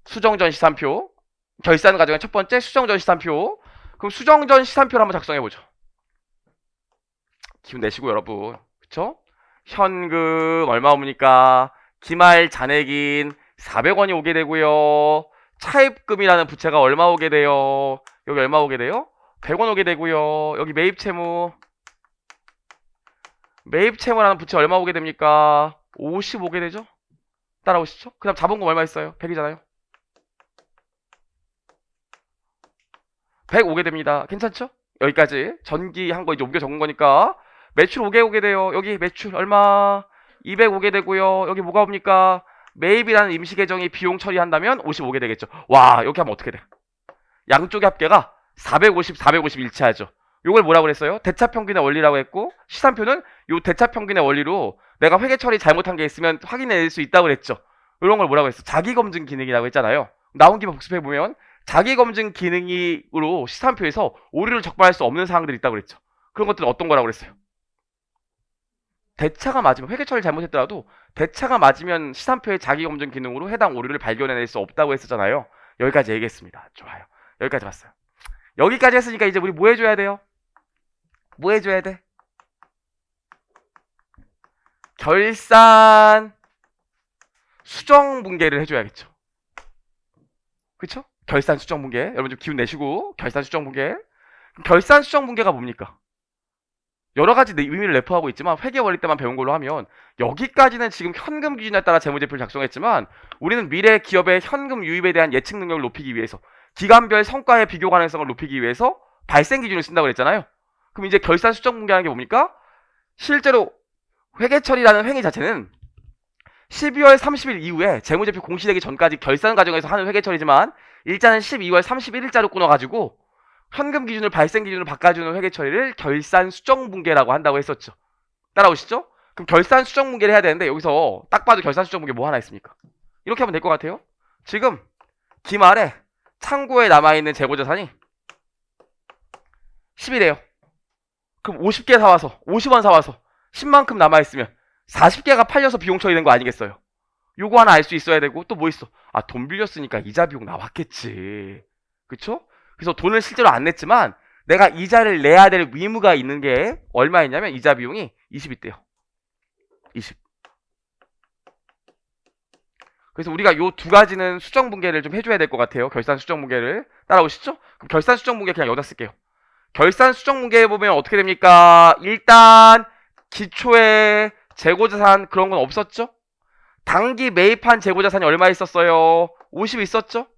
수정전 시산표. 결산 과정의 첫 번째 수정전 시산표. 그럼 수정전 시산표를 한번 작성해 보죠. 기운 내시고 여러분. 그쵸? 현금 얼마 오니까 기말 잔액인 400원이 오게 되고요. 차입금이라는 부채가 얼마 오게 돼요? 여기 얼마 오게 돼요? 100원 오게 되고요. 여기 매입채무. 매입채무라는 부채 얼마 오게 됩니까? 50 오게 되죠? 따라오시죠? 그 다음 자본금 얼마 있어요? 100이잖아요. 100 오게 됩니다. 괜찮죠? 여기까지 전기한 거 이제 옮겨 적은 거니까 매출 5개 오게 돼요. 여기 매출 얼마? 200 오게 되고요. 여기 뭐가 옵니까? 매입이라는 임시계정이 비용 처리한다면 50 오게 되겠죠. 와, 여기 하면 어떻게 돼? 양쪽의 합계가 450, 450 일치하죠. 요걸 뭐라고 그랬어요? 대차평균의 원리라고 했고 시산표는 요 대차평균의 원리로 내가 회계 처리 잘못한 게 있으면 확인해낼 수 있다고 그랬죠. 이런 걸 뭐라고 했어? 자기검증 기능이라고 했잖아요. 나온 김에 복습해보면 자기검증 기능으로 시산표에서 오류를 적발할 수 없는 사항들이 있다고 그랬죠. 그런 것들은 어떤 거라고 그랬어요? 대차가 맞으면 회계 처리 잘못했더라도 대차가 맞으면 시산표의 자기검증 기능으로 해당 오류를 발견해낼 수 없다고 했었잖아요. 여기까지 얘기했습니다. 좋아요. 여기까지 봤어요. 여기까지 했으니까 이제 우리 뭐 해줘야 돼요? 뭐 해줘야 돼? 결산 수정 분계를 해줘야겠죠. 그쵸? 결산 수정 분계. 여러분 좀 기운 내시고 결산 수정 분계. 결산 수정 분계가 뭡니까? 여러 가지 의미를 내포하고 있지만 회계 원리 때만 배운 걸로 하면 여기까지는 지금 현금 기준에 따라 재무제표를 작성했지만 우리는 미래 기업의 현금 유입에 대한 예측 능력을 높이기 위해서 기간별 성과의 비교 가능성을 높이기 위해서 발생 기준을 쓴다고 그랬잖아요. 그럼 이제 결산 수정 분계하는 게 뭡니까? 실제로 회계 처리라는 행위 자체는 12월 30일 이후에 재무제표 공시되기 전까지 결산 과정에서 하는 회계 처리지만 일자는 12월 31일자로 끊어가지고 현금 기준을 발생 기준으로 바꿔주는 회계 처리를 결산 수정 분계라고 한다고 했었죠. 따라오시죠? 그럼 결산 수정 분계를 해야 되는데 여기서 딱 봐도 결산 수정 분계 뭐 하나 있습니까? 이렇게 하면 될 것 같아요. 지금 기말에 창고에 남아있는 재고자산이 10이래요. 그럼 50개 사와서 50원 사와서 10만큼 남아있으면 40개가 팔려서 비용 처리된 거 아니겠어요? 요거 하나 알 수 있어야 되고 또 뭐 있어? 아, 돈 빌렸으니까 이자 비용 나왔겠지. 그쵸? 그래서 돈을 실제로 안 냈지만 내가 이자를 내야 될 의무가 있는 게 얼마였냐면 이자 비용이 20 있대요. 20. 그래서 우리가 요 두 가지는 수정 분계를 좀 해줘야 될 것 같아요. 결산 수정 분계를. 따라오시죠? 그럼 결산 수정 분계 그냥 여기다 쓸게요. 결산 수정 분계에 보면 어떻게 됩니까? 일단 기초에 재고자산 그런 건 없었죠? 단기 매입한 재고자산이 얼마 있었어요? 50 있었죠?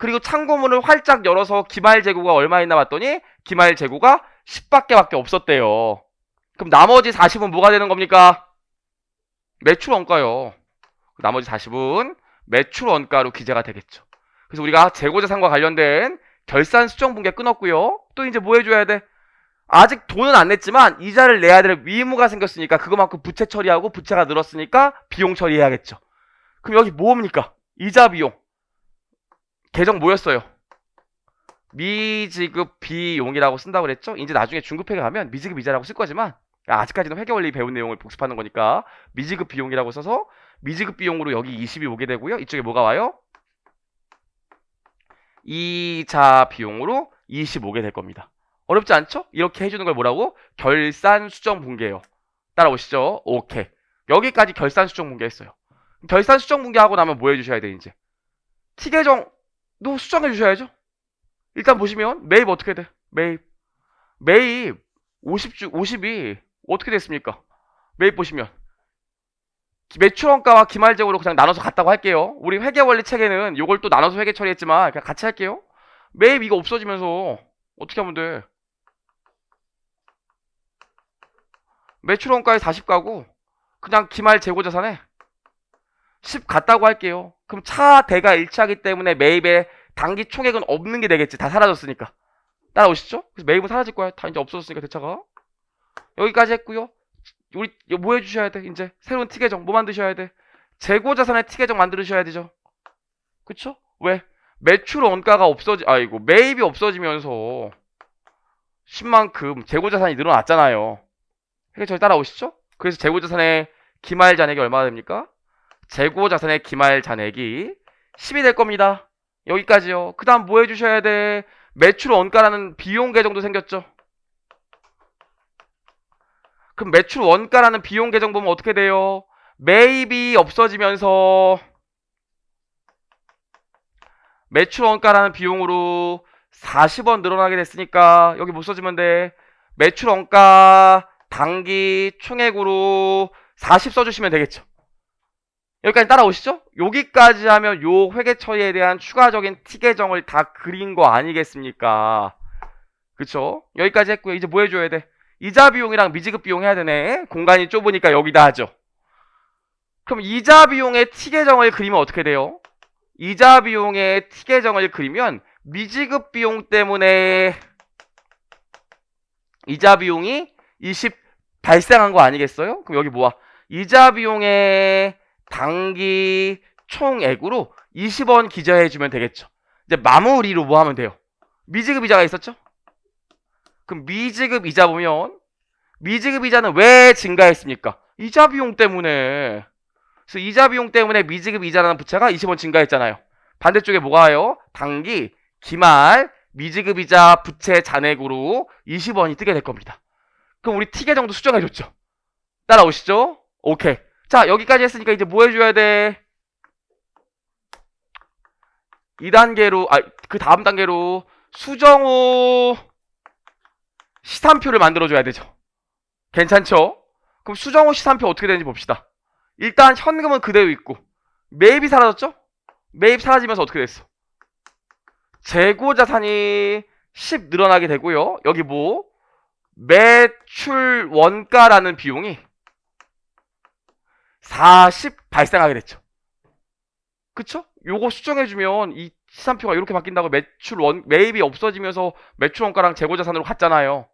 그리고 참고문을 활짝 열어서 기말 재고가 얼마 있나 봤더니 기말 재고가 10밖에 없었대요. 그럼 나머지 40은 뭐가 되는 겁니까? 매출 원가요. 나머지 40은 매출 원가로 기재가 되겠죠. 그래서 우리가 재고자산과 관련된 결산 수정 분계 끊었고요. 또 이제 뭐 해줘야 돼? 아직 돈은 안 냈지만 이자를 내야 될 의무가 생겼으니까 그거만큼 부채 처리하고 부채가 늘었으니까 비용 처리해야겠죠. 그럼 여기 뭡니까? 이자 비용. 계정 뭐였어요? 미지급 비용이라고 쓴다고 그랬죠? 이제 나중에 중급회계 가면 미지급 이자라고 쓸 거지만 아직까지는 회계원리 배운 내용을 복습하는 거니까 미지급 비용이라고 써서 미지급 비용으로 여기 20이 오게 되고요. 이쪽에 뭐가 와요? 이자 비용으로 20 오게 될 겁니다. 어렵지 않죠? 이렇게 해주는 걸 뭐라고? 결산 수정 분계예요. 따라오시죠? 오케이. 여기까지 결산 수정 분계 했어요. 결산 수정 분계하고 나면 뭐 해주셔야 돼 이제? T계정도 수정해 주셔야죠. 일단 보시면 매입 어떻게 돼? 매입 50이 어떻게 됐습니까? 매입 보시면 매출원가와 기말재고로 그냥 나눠서 갔다고 할게요. 우리 회계원리 책에는 이걸 또 나눠서 회계 처리했지만 그냥 같이 할게요. 매입 이거 없어지면서 어떻게 하면 돼? 매출원가에 40 가고 그냥 기말재고자산에 10 갔다고 할게요. 그럼 차대가 일치하기 때문에 매입에 단기 총액은 없는 게 되겠지. 다 사라졌으니까. 따라오시죠? 그래서 매입은 사라질 거야. 다 이제 없어졌으니까 대차가. 여기까지 했고요. 우리 뭐 해주셔야 돼? 이제 새로운 T계정 뭐 만드셔야 돼? 재고자산의 T계정 만들으셔야 되죠. 그쵸? 왜? 매출 원가가 매입이 없어지면서 10만큼 재고자산이 늘어났잖아요. 그래서 저희 따라오시죠? 그래서 재고자산의 기말 잔액이 얼마나 됩니까? 재고자산의 기말 잔액이 10이 될 겁니다. 여기까지요. 그 다음 뭐 해주셔야 돼? 매출 원가라는 비용 계정도 생겼죠. 그럼 매출 원가라는 비용 계정 보면 어떻게 돼요? 매입이 없어지면서 매출 원가라는 비용으로 40원 늘어나게 됐으니까 여기 못 써주면 돼. 매출 원가 단기 총액으로 40 써주시면 되겠죠. 여기까지 따라오시죠? 여기까지 하면 요 회계 처리에 대한 추가적인 T계정을 다 그린 거 아니겠습니까? 그쵸? 여기까지 했고요. 이제 뭐 해줘야 돼? 이자 비용이랑 미지급 비용 해야 되네. 공간이 좁으니까 여기다 하죠. 그럼 이자 비용의 T계정을 그리면 어떻게 돼요? 이자 비용의 T계정을 그리면 미지급 비용 때문에 이자 비용이 20 발생한 거 아니겠어요? 그럼 여기 뭐야? 이자 비용의 단기 총액으로 20원 기재해주면 되겠죠. 이제 마무리로 뭐 하면 돼요? 미지급 이자가 있었죠? 그럼 미지급 이자 보면 미지급 이자는 왜 증가했습니까? 이자 비용 때문에. 그래서 이자 비용 때문에 미지급 이자라는 부채가 20원 증가했잖아요. 반대쪽에 뭐가 와요? 단기 기말 미지급 이자 부채 잔액으로 20원이 뜨게 될 겁니다. 그럼 우리 T계정도 수정해줬죠. 따라오시죠? 오케이. 자, 여기까지 했으니까 이제 뭐 해줘야 돼? 2단계로, 그 다음 단계로 수정 후 시산표를 만들어줘야 되죠. 괜찮죠? 그럼 수정 후 시산표 어떻게 되는지 봅시다. 일단 현금은 그대로 있고 매입이 사라졌죠? 매입 사라지면서 어떻게 됐어? 재고자산이 10 늘어나게 되고요. 여기 뭐? 매출 원가라는 비용이 40 발생하게 됐죠. 그쵸? 요거 수정해주면 이 시산표가 이렇게 바뀐다고 매입이 없어지면서 매출 원가랑 재고자산으로 갔잖아요.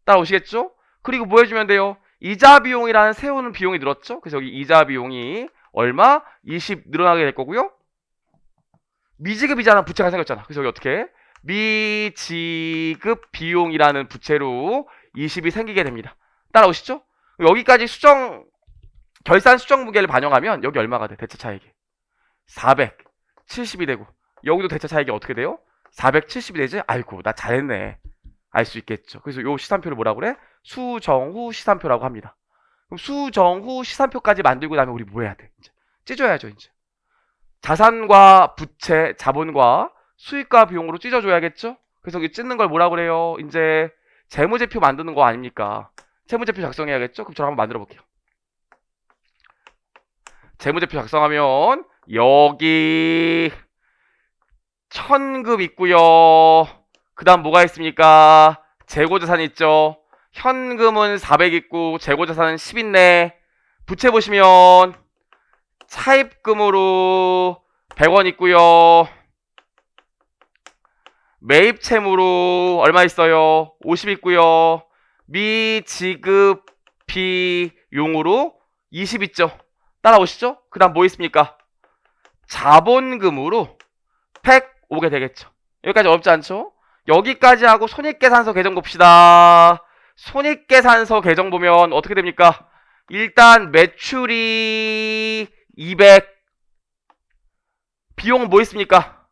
따라오시겠죠? 그리고 뭐 해주면 돼요? 이자 비용이라는 세우는 비용이 늘었죠? 그래서 여기 이자 비용이 얼마? 20 늘어나게 될 거고요. 미지급 이자는 부채가 생겼잖아. 그래서 여기 어떻게? 미지급 비용이라는 부채로 20이 생기게 됩니다. 따라오시죠? 여기까지 결산 수정 무게를 반영하면 여기 얼마가 돼? 대차 차익이 470이 되고 여기도 대차 차익이 어떻게 돼요? 470이 되지? 아이고 나 잘했네. 알 수 있겠죠. 그래서 요 시산표를 뭐라고 그래? 수정후 시산표라고 합니다. 그럼 수정후 시산표까지 만들고 나면 우리 뭐 해야 돼? 이제 찢어야죠. 이제 자산과 부채, 자본과 수익과 비용으로 찢어줘야겠죠? 그래서 이 찢는 걸 뭐라고 그래요? 이제 재무제표 만드는 거 아닙니까? 재무제표 작성해야겠죠? 그럼 저를 한번 만들어 볼게요. 재무제표 작성하면 여기 현금 있고요. 그 다음 뭐가 있습니까? 재고자산 있죠. 현금은 400 있고 재고자산은 10 있네. 부채 보시면 차입금으로 100원 있고요. 매입 채무로 얼마 있어요? 50 있고요. 미지급 비용으로 20 있죠. 따라오시죠? 그 다음 뭐 있습니까? 자본금으로 100 오게 되겠죠. 여기까지 어렵지 않죠? 여기까지 하고 손익계산서 계정 봅시다. 손익계산서 계정 보면 어떻게 됩니까? 일단 매출이 200, 비용은 뭐 있습니까?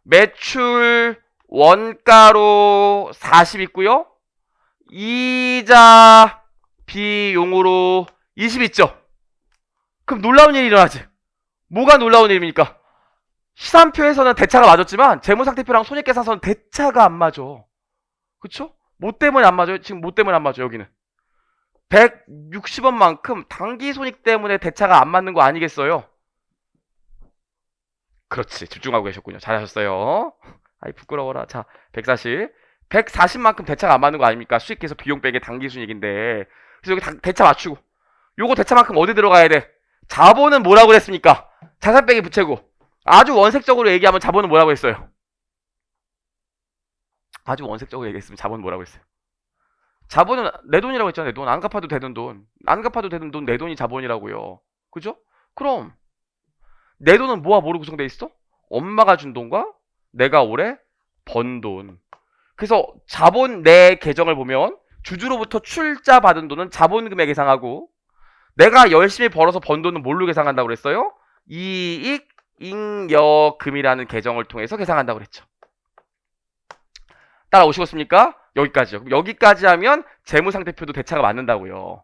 매출 원가로 40 있고요. 이자 비용으로 20 있죠. 그럼 놀라운 일이 일어나지. 뭐가 놀라운 일입니까? 시산표에서는 대차가 맞았지만 재무상태표랑 손익계산서는 대차가 안 맞아. 그쵸? 뭐 때문에 안 맞아요? 지금 뭐 때문에 안 맞아요? 여기는 160원만큼 당기손익 때문에 대차가 안 맞는 거 아니겠어요? 그렇지, 집중하고 계셨군요. 잘하셨어요. 아이 부끄러워라. 자, 140 140만큼 대차가 안 맞는 거 아닙니까? 수익해서 비용 빼기 당기순이익인데. 그래서 여기 대차 맞추고 요거 대차만큼 어디 들어가야 돼? 자본은 뭐라고 그랬습니까? 자산 빼기 부채고. 아주 원색적으로 얘기하면 자본은 뭐라고 했어요? 아주 원색적으로 얘기했으면 자본은 뭐라고 했어요? 자본은 내 돈이라고 했잖아요. 내 돈. 안 갚아도 되는 돈. 안 갚아도 되는 돈, 내 돈이 자본이라고요. 그죠? 그럼 내 돈은 뭐와 뭐로 구성되어 있어? 엄마가 준 돈과 내가 올해 번 돈. 그래서 자본 내 계정을 보면 주주로부터 출자 받은 돈은 자본금에 계상하고, 내가 열심히 벌어서 번 돈은 뭘로 계상한다고 그랬어요? 이익 잉여금이라는 계정을 통해서 계상한다고 그랬죠. 따라오시겠습니까? 여기까지요. 여기까지 하면 재무상태표도 대차가 맞는다고요.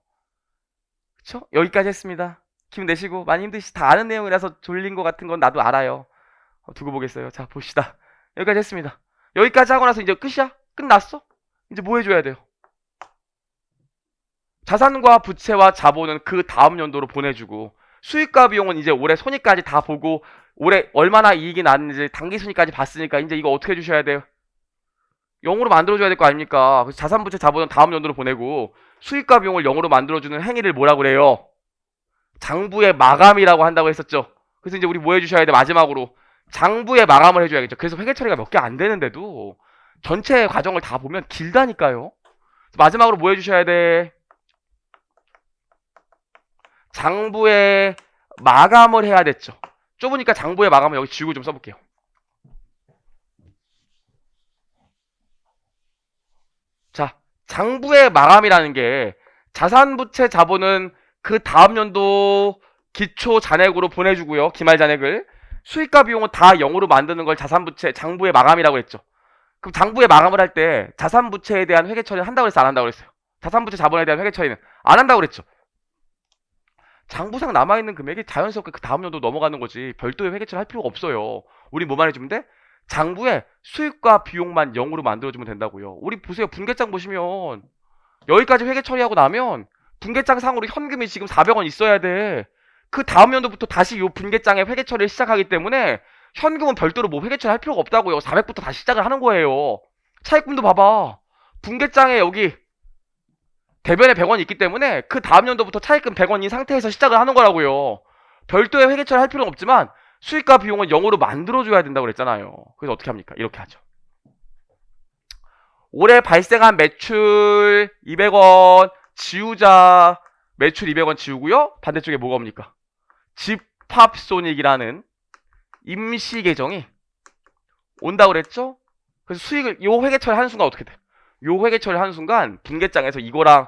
그쵸? 여기까지 했습니다. 기분 내시고. 많이 힘드시, 다 아는 내용이라서 졸린 것 같은 건 나도 알아요. 두고 보겠어요. 자, 봅시다. 여기까지 했습니다. 여기까지 하고 나서 이제 끝이야? 끝났어? 이제 뭐 해줘야 돼요? 자산과 부채와 자본은 그 다음 연도로 보내주고, 수익과 비용은 이제 올해 손익까지 다 보고, 올해 얼마나 이익이 났는지 당기순이익까지 봤으니까 이제 이거 어떻게 해주셔야 돼요? 0으로 만들어줘야 될 거 아닙니까? 그래서 자산, 부채, 자본은 다음 연도로 보내고, 수익과 비용을 0으로 만들어주는 행위를 뭐라고 그래요? 장부의 마감이라고 한다고 했었죠. 그래서 이제 우리 뭐 해주셔야 돼? 마지막으로 장부의 마감을 해줘야겠죠. 그래서 회계 처리가 몇 개 안 되는데도 전체 과정을 다 보면 길다니까요. 마지막으로 뭐 해주셔야 돼? 장부의 마감을 해야 됐죠. 좁으니까 장부의 마감을 여기 지우고 좀 써볼게요. 자, 장부의 마감이라는 게 자산, 부채, 자본은 그 다음 연도 기초 잔액으로 보내주고요. 기말 잔액을. 수익과 비용은 다 0으로 만드는 걸 자산, 부채, 장부의 마감이라고 했죠. 그럼 장부의 마감을 할 때 자산, 부채에 대한 회계 처리를 한다고 그랬어요? 안 한다고 그랬어요? 자산, 부채, 자본에 대한 회계 처리는 안 한다고 그랬죠. 장부상 남아있는 금액이 자연스럽게 그 다음 연도 넘어가는 거지 별도의 회계 처리 할 필요가 없어요. 우리 뭐만 해주면 돼? 장부에 수익과 비용만 0으로 만들어주면 된다고요. 우리 보세요. 분계장 보시면 여기까지 회계 처리하고 나면 분계장 상으로 현금이 지금 400원 있어야 돼. 그 다음 연도부터 다시 요 분계장에 회계 처리를 시작하기 때문에 현금은 별도로 뭐 회계 처리 할 필요가 없다고요. 400부터 다시 시작을 하는 거예요. 차입금도 봐봐. 분계장에 여기 대변에 100원이 있기 때문에 그 다음 연도부터 차입금 100원인 상태에서 시작을 하는 거라고요. 별도의 회계 처리 할 필요는 없지만 수익과 비용은 0으로 만들어줘야 된다고 그랬잖아요. 그래서 어떻게 합니까? 이렇게 하죠. 올해 발생한 매출 200원 지우자. 매출 200원 지우고요. 반대쪽에 뭐가 옵니까? 집합손익이라는 임시 계정이 온다고 그랬죠? 그래서 수익을 요 회계 처리 하는 순간 어떻게 돼? 요 회계 처리 하는 순간 분계장에서 이거랑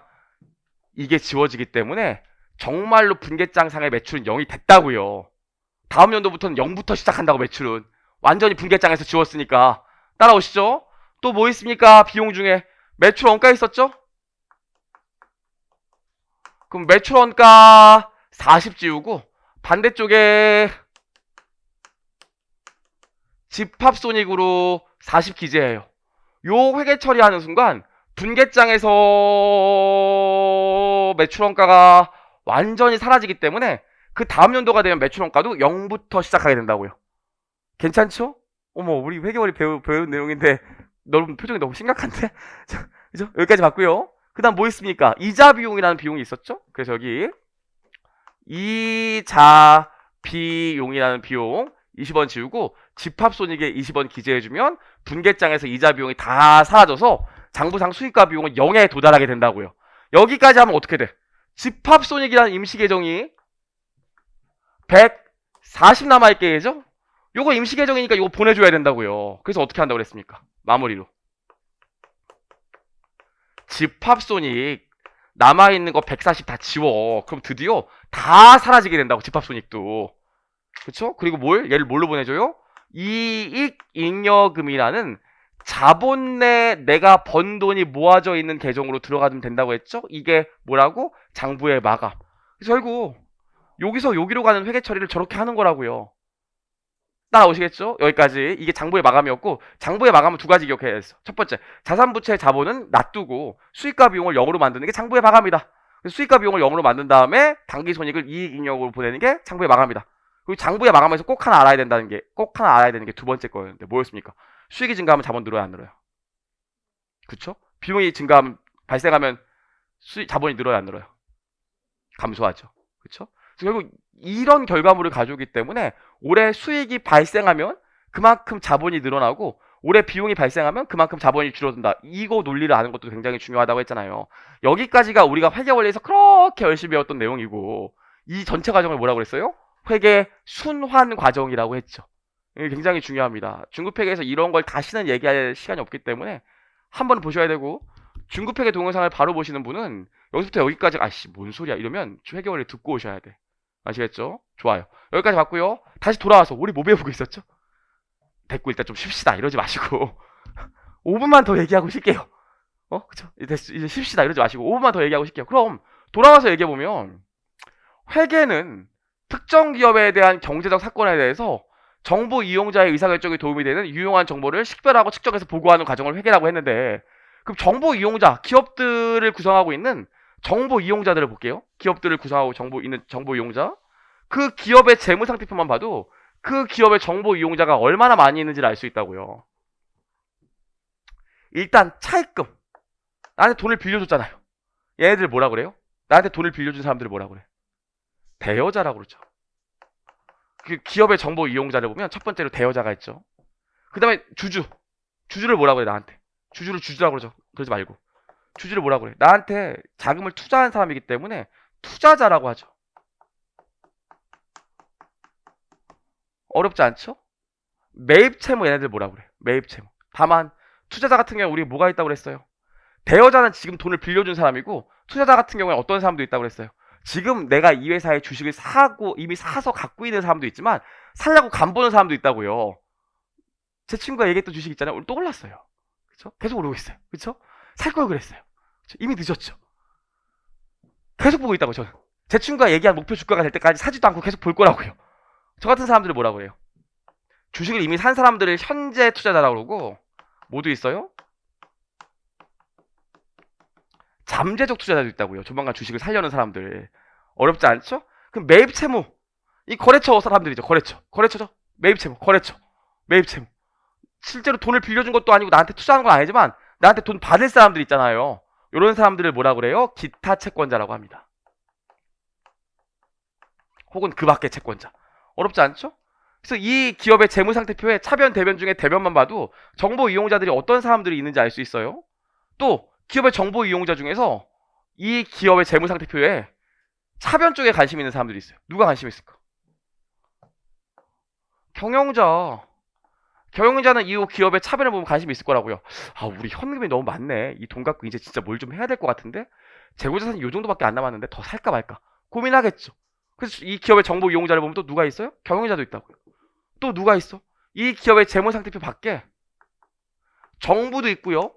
이게 지워지기 때문에 정말로 분계장상의 매출은 0이 됐다고요. 다음 연도부터는 0부터 시작한다고. 매출은 완전히 분계장에서 지웠으니까. 따라오시죠. 또 뭐 있습니까? 비용 중에 매출 원가 있었죠? 그럼 매출 원가 40 지우고 반대쪽에 집합손익으로 40 기재해요. 요 회계 처리하는 순간 분계장에서 매출 원가가 완전히 사라지기 때문에 그 다음 연도가 되면 매출 원가도 0부터 시작하게 된다고요. 괜찮죠? 어머, 우리 회계원이 배운 내용인데 여러분 표정이 너무 심각한데? 자, 그죠? 여기까지 봤고요. 그 다음 뭐 있습니까? 이자 비용이라는 비용이 있었죠? 그래서 여기 이자 비용이라는 비용 20원 지우고 집합손익에 20원 기재해주면 분계장에서 이자 비용이 다 사라져서 장부상 수익과 비용은 0에 도달하게 된다고요. 여기까지 하면 어떻게 돼? 집합손익이라는 임시계정이 140 남아있게 죠 요거 임시계정이니까 요거 보내줘야 된다고요. 그래서 어떻게 한다고 그랬습니까? 마무리로 집합손익 남아있는 거 140 다 지워. 그럼 드디어 다 사라지게 된다고, 집합손익도. 그쵸? 그리고 얘를 뭘로 보내줘요? 이익잉여금이라는 자본 내 내가 번 돈이 모아져 있는 계정으로 들어가면 된다고 했죠? 이게 뭐라고? 장부의 마감. 그래서 결국 여기서 여기로 가는 회계 처리를 저렇게 하는 거라고요. 따라오시겠죠? 여기까지. 이게 장부의 마감이었고, 장부의 마감은 두 가지 기억해야 했어. 첫 번째, 자산부채 자본은 놔두고 수익과 비용을 0으로 만드는 게 장부의 마감이다. 수익과 비용을 0으로 만든 다음에 당기손익을 이익잉여금으로 보내는 게 장부의 마감이다. 그리고 장부의 마감에서 꼭 하나 알아야 되는 게 두 번째 거였는데 뭐였습니까? 수익이 증가하면 자본 늘어야 안 늘어요? 그쵸? 비용이 발생하면 자본이 늘어야 안 늘어요? 감소하죠. 그쵸? 그래서 결국 이런 결과물을 가져오기 때문에 올해 수익이 발생하면 그만큼 자본이 늘어나고 올해 비용이 발생하면 그만큼 자본이 줄어든다. 이거 논리를 아는 것도 굉장히 중요하다고 했잖아요. 여기까지가 우리가 회계 원리에서 그렇게 열심히 배웠던 내용이고, 이 전체 과정을 뭐라고 그랬어요? 회계 순환 과정이라고 했죠. 이게 굉장히 중요합니다. 중급회계에서 이런 걸 다시는 얘기할 시간이 없기 때문에 한번 보셔야 되고, 중급회계 동영상을 바로 보시는 분은 여기서부터 여기까지 아씨 뭔 소리야 이러면 회계 원리 듣고 오셔야 돼. 아시겠죠? 좋아요. 여기까지 봤고요. 다시 돌아와서 우리 뭐 배우고 있었죠? 됐고 일단 좀 쉽시다 이러지 마시고 5분만 더 얘기하고 쉴게요. 그쵸? 이제 쉽시다 이러지 마시고 5분만 더 얘기하고 쉴게요. 그럼 돌아와서 얘기해보면, 회계는 특정 기업에 대한 경제적 사건에 대해서 정보 이용자의 의사결정에 도움이 되는 유용한 정보를 식별하고 측정해서 보고하는 과정을 회계라고 했는데, 그럼 정보 이용자, 기업들을 구성하고 있는 정보 이용자들을 볼게요. 기업들을 구성하고 있는 정보 이용자. 그 기업의 재무 상태표만 봐도 그 기업의 정보 이용자가 얼마나 많이 있는지를 알 수 있다고요. 일단 차입금. 나한테 돈을 빌려줬잖아요. 얘네들 뭐라 그래요? 나한테 돈을 빌려준 사람들을 뭐라 그래? 대여자라고 그러죠. 그 기업의 정보 이용자를 보면 첫 번째로 대여자가 있죠. 그 다음에 주주를 뭐라 그래? 나한테 주주를 주주라고 그러죠. 그러지 말고 주주를 뭐라 그래? 나한테 자금을 투자한 사람이기 때문에 투자자라고 하죠. 어렵지 않죠? 매입 채무, 얘네들 뭐라 그래? 매입 채무. 다만 투자자 같은 경우에 우리 뭐가 있다고 그랬어요? 대여자는 지금 돈을 빌려준 사람이고, 투자자 같은 경우에 어떤 사람도 있다고 그랬어요? 지금 내가 이 회사의 주식을 이미 사서 갖고 있는 사람도 있지만 살려고 간 보는 사람도 있다고요. 제 친구가 얘기했던 주식 있잖아요. 오늘 또 올랐어요. 그쵸? 계속 오르고 있어요. 그쵸? 살 걸 그랬어요. 그쵸? 이미 늦었죠. 계속 보고 있다고 저는. 제 친구가 얘기한 목표 주가가 될 때까지 사지도 않고 계속 볼 거라고요. 저 같은 사람들을 뭐라고 해요? 주식을 이미 산 사람들을 현재 투자자라고 그러고, 모두 있어요? 잠재적 투자자도 있다고요. 조만간 주식을 살려는 사람들. 어렵지 않죠? 그럼 매입 채무. 이 거래처 사람들이죠. 거래처죠. 매입 채무. 거래처. 매입 채무. 실제로 돈을 빌려준 것도 아니고 나한테 투자한 건 아니지만 나한테 돈 받을 사람들 있잖아요. 이런 사람들을 뭐라 그래요? 기타 채권자라고 합니다. 혹은 그 밖의 채권자. 어렵지 않죠? 그래서 이 기업의 재무상태표에 차변, 대변 중에 대변만 봐도 정보 이용자들이 어떤 사람들이 있는지 알 수 있어요. 또 기업의 정보 이용자 중에서 이 기업의 재무상태표에 차변 쪽에 관심 있는 사람들이 있어요. 누가 관심 있을까? 경영자. 경영자는 이 기업의 차변을 보면 관심이 있을 거라고요. 우리 현금이 너무 많네. 이 돈 갖고 이제 진짜 뭘 좀 해야 될 것 같은데? 재고자산이 요 정도밖에 안 남았는데 더 살까 말까? 고민하겠죠. 그래서 이 기업의 정보 이용자를 보면 또 누가 있어요? 경영자도 있다고요. 또 누가 있어? 이 기업의 재무상태표 밖에 정부도 있고요.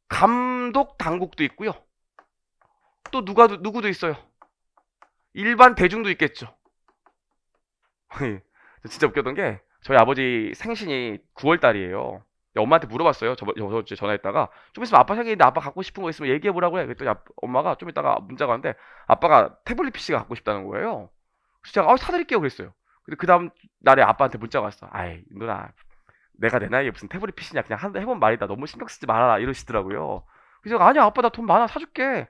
감독 당국도 있고요. 또 누구도 있어요. 일반 대중도 있겠죠. 진짜 웃겼던 게, 저희 아버지 생신이 9월달이에요. 엄마한테 물어봤어요. 저번 주에 전화했다가, 좀 있으면 아빠 생일인데 아빠 갖고 싶은 거 있으면 얘기해보라고 해. 그랬더니 엄마가 좀 있다가 문자가 왔는데 아빠가 태블릿 PC가 갖고 싶다는 거예요. 그래서 제가 사드릴게요 그랬어요. 근데 그 다음 날에 아빠한테 문자가 왔어. 아이, 누나, 내가 내 나이에 무슨 태블릿 PC냐. 그냥 해본 말이다. 너무 신경 쓰지 말아라. 이러시더라고요. 그래서 제가, 아니야, 아빠, 나 돈 많아. 사줄게.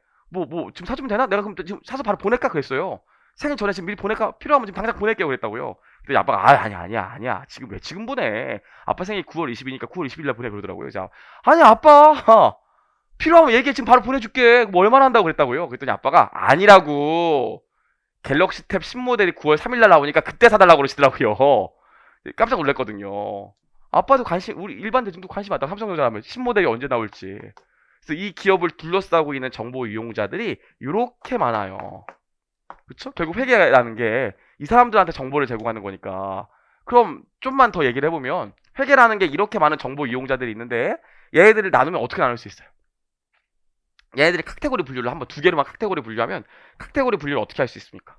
지금 사주면 되나? 내가 그럼 지금 사서 바로 보낼까? 그랬어요. 생일 전에 지금 미리 보낼까? 필요하면 지금 당장 보낼게요. 그랬다고요. 근데 아빠가, 아니야. 지금 왜 지금 보내? 아빠 생일 9월 20일이니까 9월 20일 날 보내. 그러더라고요. 그래서, 아니, 아빠! 필요하면 얘기해. 지금 바로 보내줄게. 뭐 얼마나 한다고 그랬다고요. 그랬더니 아빠가, 아니라고. 갤럭시 탭 신모델이 9월 3일 날 나오니까 그때 사달라고 그러시더라고요. 깜짝 놀랐거든요. 아빠도 우리 일반 대중도 관심 많다. 삼성전자라면 신모델이 언제 나올지. 그래서 이 기업을 둘러싸고 있는 정보 이용자들이 이렇게 많아요. 그쵸? 결국 회계라는 게 이 사람들한테 정보를 제공하는 거니까. 그럼 좀만 더 얘기를 해보면 회계라는 게 이렇게 많은 정보 이용자들이 있는데 얘네들을 나누면 어떻게 나눌 수 있어요? 얘네들이 카테고리 분류를 한번 두 개로만 카테고리 분류하면 카테고리 분류를 어떻게 할 수 있습니까?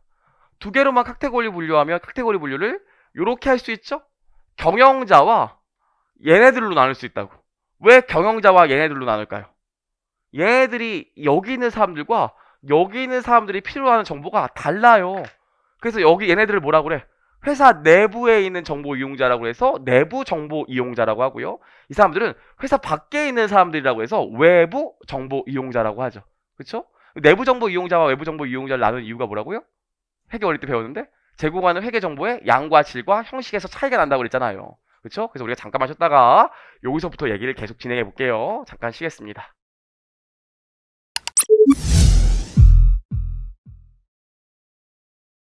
두 개로만 카테고리 분류하면 카테고리 분류를 이렇게 할 수 있죠? 경영자와 얘네들로 나눌 수 있다고. 왜 경영자와 얘네들로 나눌까요? 얘네들이 여기 있는 사람들과 여기 있는 사람들이 필요로 하는 정보가 달라요. 그래서 여기 얘네들을 뭐라고 그래? 회사 내부에 있는 정보 이용자라고 해서 내부 정보 이용자라고 하고요. 이 사람들은 회사 밖에 있는 사람들이라고 해서 외부 정보 이용자라고 하죠. 그렇죠? 내부 정보 이용자와 외부 정보 이용자를 나누는 이유가 뭐라고요? 회계 어릴 때 배웠는데 제공하는 회계 정보의 양과 질과 형식에서 차이가 난다고 그랬잖아요. 그렇죠? 그래서 우리가 잠깐만 쉬었다가 여기서부터 얘기를 계속 진행해 볼게요. 잠깐 쉬겠습니다.